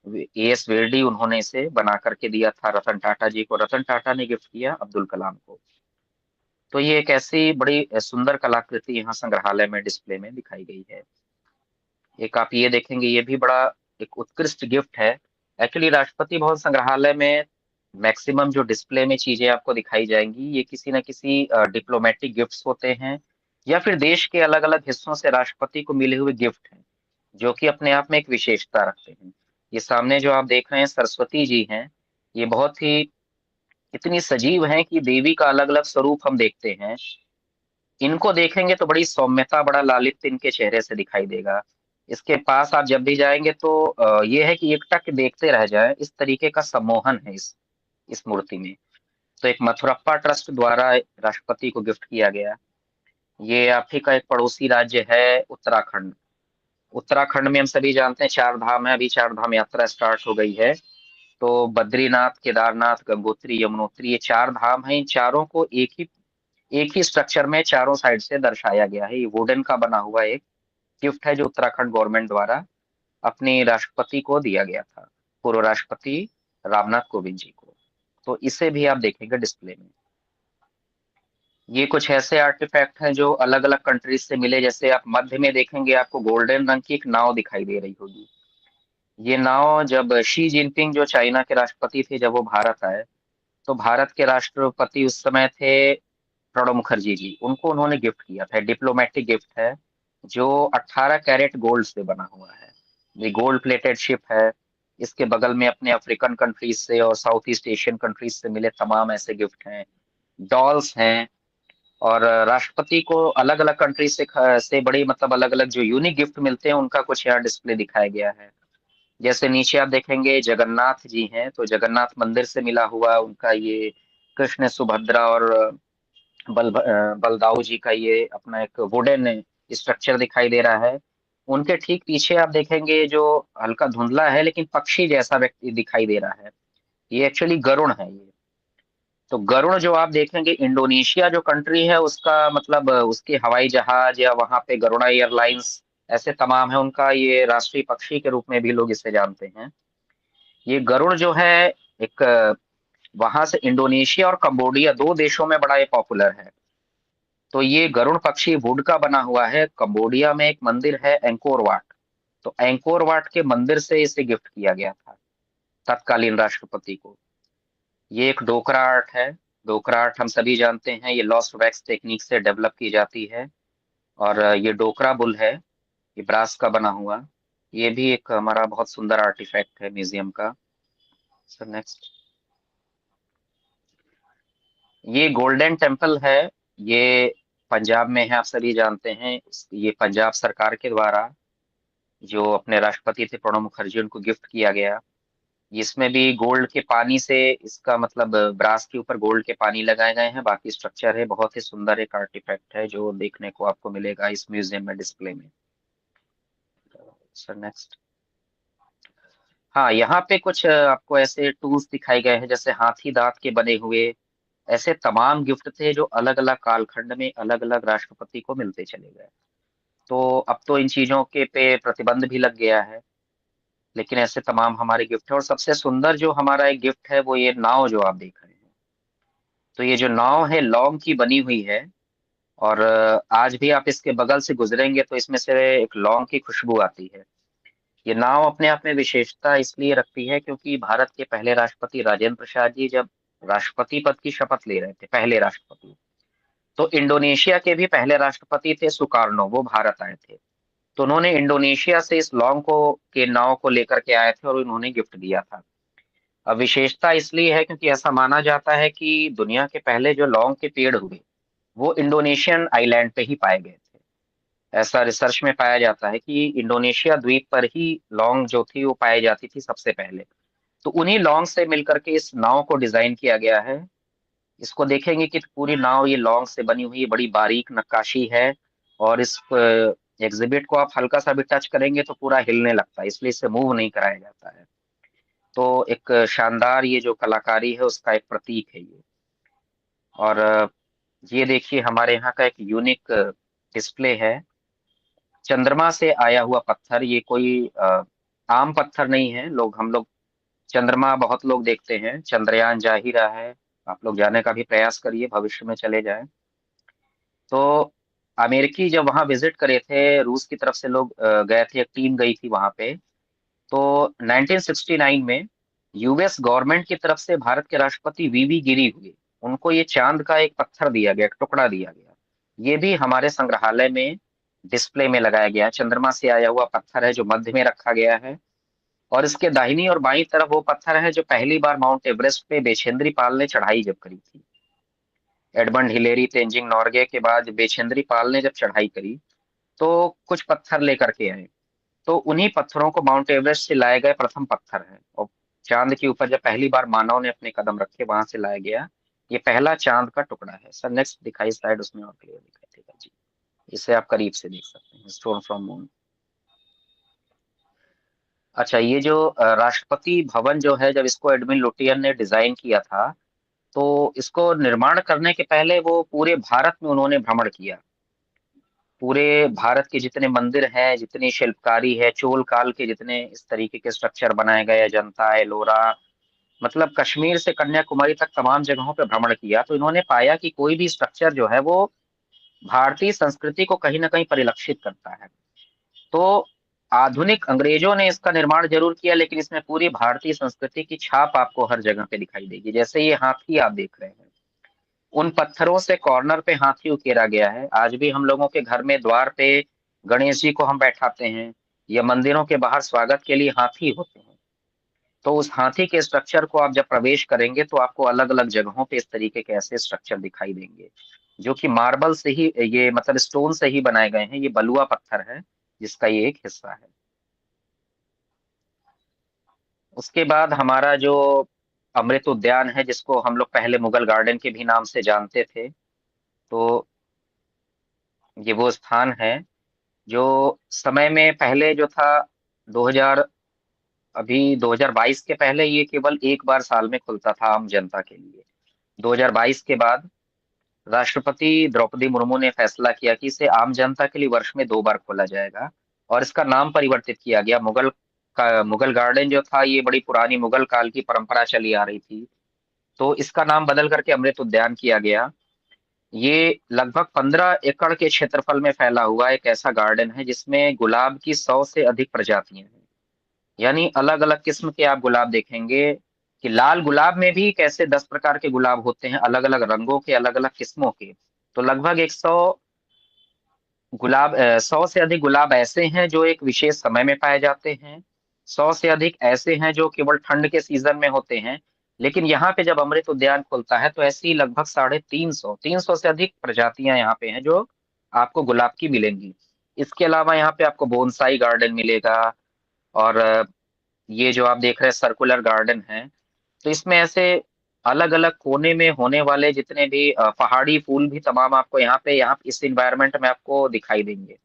एएस वेरडी, उन्होंने इसे बना करके दिया था रतन टाटा जी को। रतन टाटा ने गिफ्ट किया अब्दुल कलाम को। तो ये एक ऐसी बड़ी सुंदर कलाकृति यहाँ संग्रहालय में डिस्प्ले में दिखाई गई है। एक आप ये देखेंगे, ये भी बड़ा एक उत्कृष्ट गिफ्ट है। एक्चुअली राष्ट्रपति भवन संग्रहालय में मैक्सिमम जो डिस्प्ले में चीजें आपको दिखाई जाएंगी, ये किसी न किसी डिप्लोमेटिक गिफ्ट्स होते हैं या फिर देश के अलग अलग हिस्सों से राष्ट्रपति को मिले हुए गिफ्ट हैं, जो कि अपने आप में एक विशेषता रखते हैं। ये सामने जो आप देख रहे हैं सरस्वती जी हैं, ये बहुत ही इतनी सजीव हैं कि देवी का अलग अलग स्वरूप हम देखते हैं। इनको देखेंगे तो बड़ी सौम्यता, बड़ा लालित्य इनके चेहरे से दिखाई देगा। इसके पास आप जब भी जाएंगे तो ये है कि एकटक देखते रह जाए, इस तरीके का सम्मोहन है इस मूर्ति में। तो एक मथुरप्पा ट्रस्ट द्वारा राष्ट्रपति को गिफ्ट किया गया। ये आप ही का एक पड़ोसी राज्य है उत्तराखंड। उत्तराखंड में हम सभी जानते हैं चार धाम है, अभी चार धाम यात्रा स्टार्ट हो गई है। तो बद्रीनाथ, केदारनाथ, गंगोत्री, यमुनोत्री, ये चार धाम हैं। इन चारों को एक ही स्ट्रक्चर में चारों साइड से दर्शाया गया है। ये वुडन का बना हुआ एक गिफ्ट है जो उत्तराखंड गवर्नमेंट द्वारा अपने राष्ट्रपति को दिया गया था, पूर्व राष्ट्रपति रामनाथ कोविंद जी को। तो इसे भी आप देखेंगे डिस्प्ले में। ये कुछ ऐसे आर्टिफैक्ट हैं जो अलग अलग कंट्रीज से मिले। जैसे आप मध्य में देखेंगे, आपको गोल्डन रंग की एक नाव दिखाई दे रही होगी। ये नाव जब शी जिनपिंग जो चाइना के राष्ट्रपति थे, जब वो भारत आए, तो भारत के राष्ट्रपति उस समय थे प्रणब मुखर्जी जी, उनको उन्होंने गिफ्ट किया था। डिप्लोमेटिक गिफ्ट है जो 18 कैरेट गोल्ड से बना हुआ है। ये गोल्ड प्लेटेड शिप है। इसके बगल में अपने अफ्रीकन कंट्रीज से और साउथ ईस्ट एशियन कंट्रीज से मिले तमाम ऐसे गिफ्ट हैं। डॉल्स हैं। और राष्ट्रपति को अलग अलग कंट्रीज से बड़े मतलब अलग अलग जो यूनिक गिफ्ट मिलते हैं, उनका कुछ यहाँ डिस्प्ले दिखाया गया है। जैसे नीचे आप देखेंगे जगन्नाथ जी हैं, तो जगन्नाथ मंदिर से मिला हुआ उनका ये कृष्ण, सुभद्रा और बलदाऊ जी का ये अपना एक वुडन स्ट्रक्चर दिखाई दे रहा है। उनके ठीक पीछे आप देखेंगे जो हल्का धुंधला है लेकिन पक्षी जैसा व्यक्ति दिखाई दे रहा है, ये एक्चुअली गरुड़ है ये। तो गरुड़ जो आप देखेंगे, इंडोनेशिया जो कंट्री है उसका मतलब उसके हवाई जहाज या वहां पे गरुड़ा एयरलाइंस ऐसे तमाम है, उनका ये राष्ट्रीय पक्षी के रूप में भी लोग इसे जानते हैं। ये गरुड़ जो है एक वहां से इंडोनेशिया और कंबोडिया दो देशों में बड़ा ये पॉपुलर है। तो ये गरुड़ पक्षी वुड का बना हुआ है। कंबोडिया में एक मंदिर है एंकोर वाट, तो एंकोर वाट के मंदिर से इसे गिफ्ट किया गया था तत्कालीन राष्ट्रपति को। ये एक डोकरा आर्ट है। डोकरा आर्ट हम सभी जानते हैं, ये लॉस्ट वैक्स टेक्निक से डेवलप की जाती है। और ये डोकरा बुल है, ये ब्रास का बना हुआ। ये भी एक हमारा बहुत सुंदर आर्टिफैक्ट है म्यूजियम का। Sir next. ये गोल्डन टेम्पल है। ये पंजाब में है, आप सभी जानते हैं। ये पंजाब सरकार के द्वारा जो अपने राष्ट्रपति थे प्रणब मुखर्जी, उनको गिफ्ट किया गया। इसमें भी गोल्ड के पानी से इसका मतलब ब्रास के ऊपर गोल्ड के पानी लगाए गए हैं। बाकी स्ट्रक्चर है, बहुत ही सुंदर एक आर्टिफैक्ट है जो देखने को आपको मिलेगा इस म्यूजियम में डिस्प्ले में। Sir next. हाँ, यहाँ पे कुछ आपको ऐसे टूल्स दिखाए गए हैं जैसे हाथी दांत के बने हुए। ऐसे तमाम गिफ्ट थे जो अलग अलग कालखंड में अलग अलग राष्ट्रपति को मिलते चले गए। तो अब तो इन चीजों के पे प्रतिबंध भी लग गया है, लेकिन ऐसे तमाम हमारे गिफ्ट है। और सबसे सुंदर जो हमारा एक गिफ्ट है वो ये नाव जो आप देख रहे हैं। तो ये जो नाव है लौंग की बनी हुई है। और आज भी आप इसके बगल से गुजरेंगे तो इसमें से एक लौंग की खुशबू आती है। ये नाव अपने आप में विशेषता इसलिए रखती है क्योंकि भारत के पहले राष्ट्रपति राजेंद्र प्रसाद जी जब राष्ट्रपति पद की शपथ ले रहे थे, पहले राष्ट्रपति, तो इंडोनेशिया के भी पहले राष्ट्रपति थे सुकार्नो, वो भारत आए थे। तो उन्होंने इंडोनेशिया से इस लौंग को के नाव को लेकर के आए थे और उन्होंने गिफ्ट दिया था। अब विशेषता इसलिए है क्योंकि ऐसा माना जाता है कि दुनिया के पहले जो लौंग के पेड़ हुए वो इंडोनेशियन आइलैंड पे ही पाए गए थे। ऐसा रिसर्च में पाया जाता है कि इंडोनेशिया द्वीप पर ही लौंग जो थी वो पाई जाती थी सबसे पहले। तो उन्हीं लौंग से मिलकर के इस नाव को डिजाइन किया गया है। इसको देखेंगे कि पूरी नाव ये लौंग से बनी हुई बड़ी बारीक नक्काशी है। और इस एग्जिबिट को आप हल्का सा भी टच करेंगे तो पूरा हिलने लगता है, इसलिए इसे मूव नहीं कराया जाता है। तो एक शानदार ये जो कलाकारी है उसका एक प्रतीक है ये। और ये देखिए हमारे यहाँ का एक यूनिक डिस्प्ले है। चंद्रमा से आया हुआ पत्थर, ये कोई आम पत्थर नहीं है। हम लोग चंद्रमा बहुत लोग देखते हैं, चंद्रयान जा ही रहा है, आप लोग जाने का भी प्रयास करिए, भविष्य में चले जाएं। तो अमेरिकी जब वहां विजिट करे थे, रूस की तरफ से लोग गए थे, एक टीम गई थी वहां पे। तो 1969 में यूएस गवर्नमेंट की तरफ से भारत के राष्ट्रपति वीवी गिरी हुए, उनको ये चांद का एक पत्थर दिया गया, एक टुकड़ा दिया गया। ये भी हमारे संग्रहालय में डिस्प्ले में लगाया गया है। चंद्रमा से आया हुआ पत्थर है जो मध्य में रखा गया है। और इसके दाहिनी और बाईं तरफ वो पत्थर है जो पहली बार माउंट एवरेस्ट पे बेचेंद्री पाल ने चढ़ाई जब करी थी। एडमंड हिलेरी, तेंजिंग नोर्गे के बाद बेचेंद्री पाल ने जब चढ़ाई करी तो कुछ पत्थर लेकर के आए। तो उन्हीं पत्थरों को माउंट एवरेस्ट से लाए गए प्रथम पत्थर है। और चांद के ऊपर जब पहली बार मानव ने अपने कदम रखे वहां से लाया गया ये पहला चांद का टुकड़ा है। सर नेक्स्ट दिखाई स्लाइड, उसमें और क्लियर दिखाई देगा जी। इसे आप करीब से देख सकते हैं, स्टोन फ्रॉम मून। अच्छा, ये जो राष्ट्रपति भवन जो है, जब इसको एडमिन लुटियन ने डिजाइन किया था तो इसको निर्माण करने के पहले वो पूरे भारत में उन्होंने भ्रमण किया। पूरे भारत के जितने मंदिर हैं, जितनी शिल्पकारी है, चोल काल के जितने इस तरीके के स्ट्रक्चर बनाए गए, अजंता, एलोरा, मतलब कश्मीर से कन्याकुमारी तक तमाम जगहों पे भ्रमण किया। तो इन्होंने पाया कि कोई भी स्ट्रक्चर जो है वो भारतीय संस्कृति को कहीं ना कहीं परिलक्षित करता है। तो आधुनिक अंग्रेजों ने इसका निर्माण जरूर किया लेकिन इसमें पूरी भारतीय संस्कृति की छाप आपको हर जगह पे दिखाई देगी। जैसे ये हाथी आप देख रहे हैं, उन पत्थरों से कॉर्नर पे हाथी उकेरा गया है। आज भी हम लोगों के घर में द्वार पे गणेश जी को हम बैठाते हैं या मंदिरों के बाहर स्वागत के लिए हाथी होते हैं। तो उस हाथी के स्ट्रक्चर को आप जब प्रवेश करेंगे तो आपको अलग अलग जगहों पे इस तरीके के ऐसे स्ट्रक्चर दिखाई देंगे जो कि मार्बल से ही, ये मतलब स्टोन से ही बनाए गए हैं। ये बलुआ पत्थर है जिसका ये एक हिस्सा है। उसके बाद हमारा जो अमृत उद्यान है, जिसको हम लोग पहले मुगल गार्डन के भी नाम से जानते थे, तो ये वो स्थान है जो समय में पहले जो था 2000, अभी 2022 के पहले ये केवल एक बार साल में खुलता था आम जनता के लिए। 2022 के बाद राष्ट्रपति द्रौपदी मुर्मू ने फैसला किया कि इसे आम जनता के लिए वर्ष में 2 बार खोला जाएगा। और इसका नाम परिवर्तित किया गया। मुगल गार्डन जो था ये बड़ी पुरानी मुगल काल की परंपरा चली आ रही थी, तो इसका नाम बदल करके अमृत उद्यान किया गया। ये लगभग 15 एकड़ के क्षेत्रफल में फैला हुआ एक ऐसा गार्डन है जिसमें गुलाब की 100 से अधिक प्रजातियां हैं। यानी अलग अलग किस्म के आप गुलाब देखेंगे कि लाल गुलाब में भी कैसे 10 प्रकार के गुलाब होते हैं, अलग अलग रंगों के, अलग अलग किस्मों के। तो लगभग 100 से अधिक गुलाब ऐसे हैं जो एक विशेष समय में पाए जाते हैं। 100 से अधिक ऐसे हैं जो केवल ठंड के सीजन में होते हैं। लेकिन यहाँ पे जब अमृत उद्यान खुलता है तो ऐसी लगभग 350 से अधिक प्रजातियां यहाँ पे हैं जो आपको गुलाब की मिलेंगी। इसके अलावा यहाँ पे आपको बोनसाई गार्डन मिलेगा। और ये जो आप देख रहे हैं सर्कुलर गार्डन है, तो इसमें ऐसे अलग अलग कोने में होने वाले जितने भी पहाड़ी फूल भी तमाम आपको यहाँ इस इन्वायरमेंट में आपको दिखाई देंगे।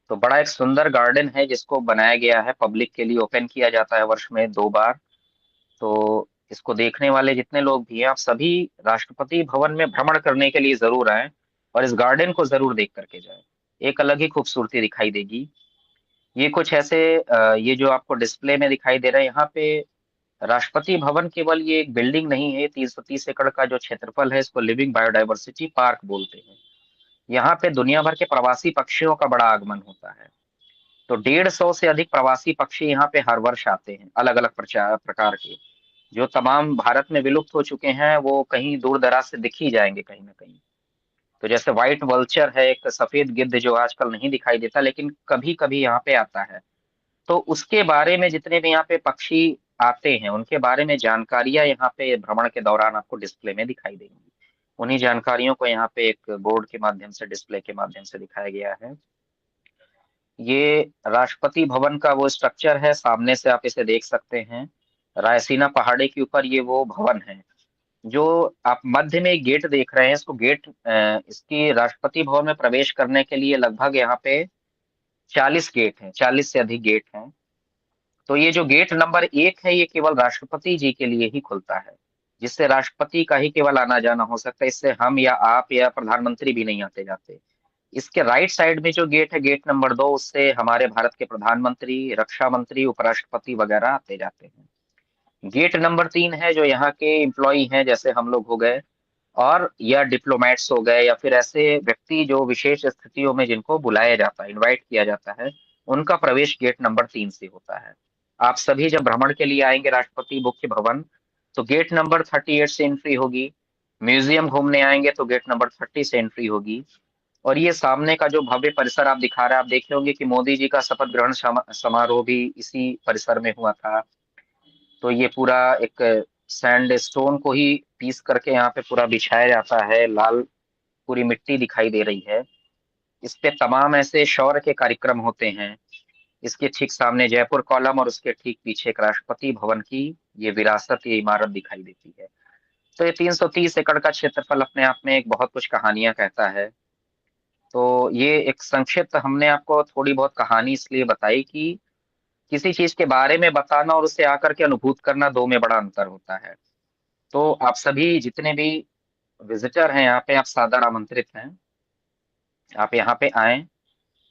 तो बड़ा एक सुंदर गार्डन है जिसको बनाया गया है, पब्लिक के लिए ओपन किया जाता है वर्ष में 2 बार। तो इसको देखने वाले जितने लोग भी हैं, आप सभी राष्ट्रपति भवन में भ्रमण करने के लिए जरूर आए और इस गार्डन को जरूर देख करके जाए। एक अलग ही खूबसूरती दिखाई देगी। ये कुछ ऐसे ये जो आपको डिस्प्ले में दिखाई दे रहा है यहाँ पे, राष्ट्रपति भवन केवल ये एक बिल्डिंग नहीं है, 330 एकड़ का जो क्षेत्रफल है इसको लिविंग बायोडायवर्सिटी पार्क बोलते हैं। यहाँ पे दुनिया भर के प्रवासी पक्षियों का बड़ा आगमन होता है। तो 150 से अधिक प्रवासी पक्षी यहाँ पे हर वर्ष आते हैं, अलग अलग प्रकार के, जो तमाम भारत में विलुप्त हो चुके हैं, वो कहीं दूर दराज से दिख ही जाएंगे कहीं ना कहीं। तो जैसे व्हाइट वल्चर है, एक सफेद गिद्ध जो आजकल नहीं दिखाई देता लेकिन कभी कभी यहाँ पे आता है। तो उसके बारे में जितने भी यहाँ पे पक्षी आते हैं उनके बारे में जानकारियां यहाँ पे भ्रमण के दौरान आपको डिस्प्ले में दिखाई देंगी। उन्हीं जानकारियों को यहाँ पे एक बोर्ड के माध्यम से, डिस्प्ले के माध्यम से दिखाया गया है। ये राष्ट्रपति भवन का वो स्ट्रक्चर है, सामने से आप इसे देख सकते हैं। रायसीना पहाड़ी के ऊपर ये वो भवन है। जो आप मध्य में एक गेट देख रहे हैं, इसको गेट इसकी राष्ट्रपति भवन में प्रवेश करने के लिए लगभग यहाँ पे 40 गेट हैं, 40 से अधिक गेट हैं। तो ये जो गेट नंबर 1 है, ये केवल राष्ट्रपति जी के लिए ही खुलता है, जिससे राष्ट्रपति का ही केवल आना जाना हो सकता है। इससे हम या आप या प्रधानमंत्री भी नहीं आते जाते। इसके राइट साइड में जो गेट है, गेट नंबर 2, उससे हमारे भारत के प्रधानमंत्री, रक्षा मंत्री, उपराष्ट्रपति वगैरह आते जाते हैं। गेट नंबर 3 है, जो यहाँ के एम्प्लॉई हैं, जैसे हम लोग हो गए, और या डिप्लोमेट्स हो गए, या फिर ऐसे व्यक्ति जो विशेष स्थितियों में जिनको बुलाया जाता है, इनवाइट किया जाता है, उनका प्रवेश गेट नंबर 3 से होता है। आप सभी जब भ्रमण के लिए आएंगे राष्ट्रपति मुख्य भवन, तो गेट नंबर 38 से एंट्री होगी। म्यूजियम घूमने आएंगे तो गेट नंबर 30 से एंट्री होगी। और ये सामने का जो भव्य परिसर आप दिखा रहे हैं, आप देखे होंगे कि मोदी जी का शपथ ग्रहण समारोह भी इसी परिसर में हुआ था। तो ये पूरा एक सैंड स्टोन को ही पीस करके यहाँ पे पूरा बिछाया जाता है, लाल पूरी मिट्टी दिखाई दे रही है। इस पे तमाम ऐसे शौर्य के कार्यक्रम होते हैं। इसके ठीक सामने जयपुर कॉलम और उसके ठीक पीछे एक राष्ट्रपति भवन की ये विरासत, ये इमारत दिखाई देती है। तो ये 330 एकड़ का क्षेत्रफल अपने आप में एक बहुत कुछ कहानियां कहता है। तो ये एक संक्षिप्त हमने आपको थोड़ी बहुत कहानी इसलिए बताई कि किसी चीज के बारे में बताना और उसे आकर के अनुभूत करना, दो में बड़ा अंतर होता है। तो आप सभी जितने भी विजिटर हैं यहाँ पे, आप सादर आमंत्रित हैं। आप यहाँ पे आएं,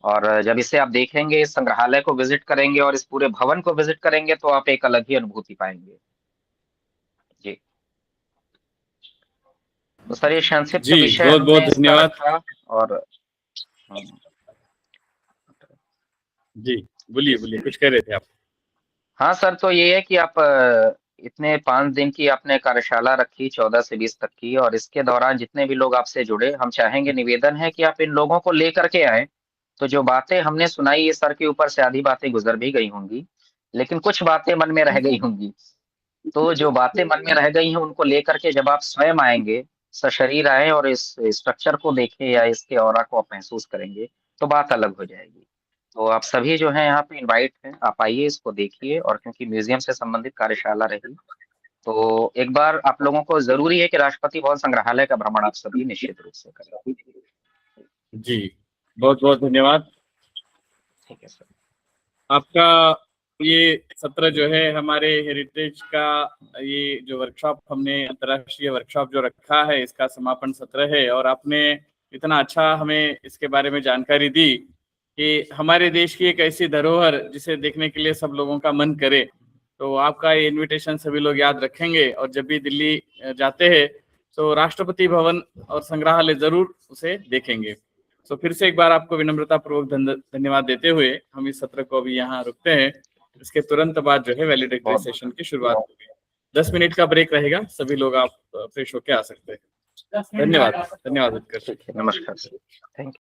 और जब इसे आप देखेंगे, इस संग्रहालय को विजिट करेंगे और इस पूरे भवन को विजिट करेंगे, तो आप एक अलग ही अनुभूति पाएंगे। जी। तो सर, ये संक्षिप्त जी, विषय बहुत बहुत हमने इसका धन्यवाद। रखा। और जी, बोलिए बोलिए, कुछ कह रहे थे आप। हाँ सर, तो ये है कि आप इतने 5 दिन की आपने कार्यशाला रखी, 14 से 20 तक की, और इसके दौरान जितने भी लोग आपसे जुड़े, हम चाहेंगे, निवेदन है कि आप इन लोगों को लेकर के आए। तो जो बातें हमने सुनाई, ये सर के ऊपर से आधी बातें गुजर भी गई होंगी, लेकिन कुछ बातें मन में रह गई होंगी। तो जो बातें मन में रह गई हैं, उनको लेकर के जब आप स्वयं आएंगे, सशरीर आए और इस स्ट्रक्चर को देखें या इसके ऑरा को आप महसूस करेंगे, तो बात अलग हो जाएगी। तो आप सभी जो है यहाँ पे इनवाइट हैं, आप आइए, इसको देखिए। और क्योंकि म्यूजियम से संबंधित कार्यशाला रही, तो एक बार आप लोगों को जरूरी है कि राष्ट्रपति भवन संग्रहालय का भ्रमण आप सभी निश्चित रूप से करें। जी, बहुत बहुत धन्यवाद। ठीक है सर। आपका ये सत्र जो है, हमारे हेरिटेज का ये जो वर्कशॉप, हमने अंतर्राष्ट्रीय वर्कशॉप जो रखा है, इसका समापन सत्र है। और आपने इतना अच्छा हमें इसके बारे में जानकारी दी कि हमारे देश की एक ऐसी धरोहर जिसे देखने के लिए सब लोगों का मन करे। तो आपका ये इनविटेशन सभी लोग याद रखेंगे, और जब भी दिल्ली जाते हैं तो राष्ट्रपति भवन और संग्रहालय जरूर उसे देखेंगे। तो फिर से एक बार आपको विनम्रता पूर्वक धन्यवाद देते हुए हम इस सत्र को अभी यहाँ रुकते हैं। इसके तुरंत बाद जो है वैलिडिक्टरी सेशन की शुरुआत होगी। 10 मिनट का ब्रेक रहेगा, सभी लोग आप फ्रेश होके आ सकते हैं। धन्यवाद, धन्यवाद। नमस्कार। Thank you.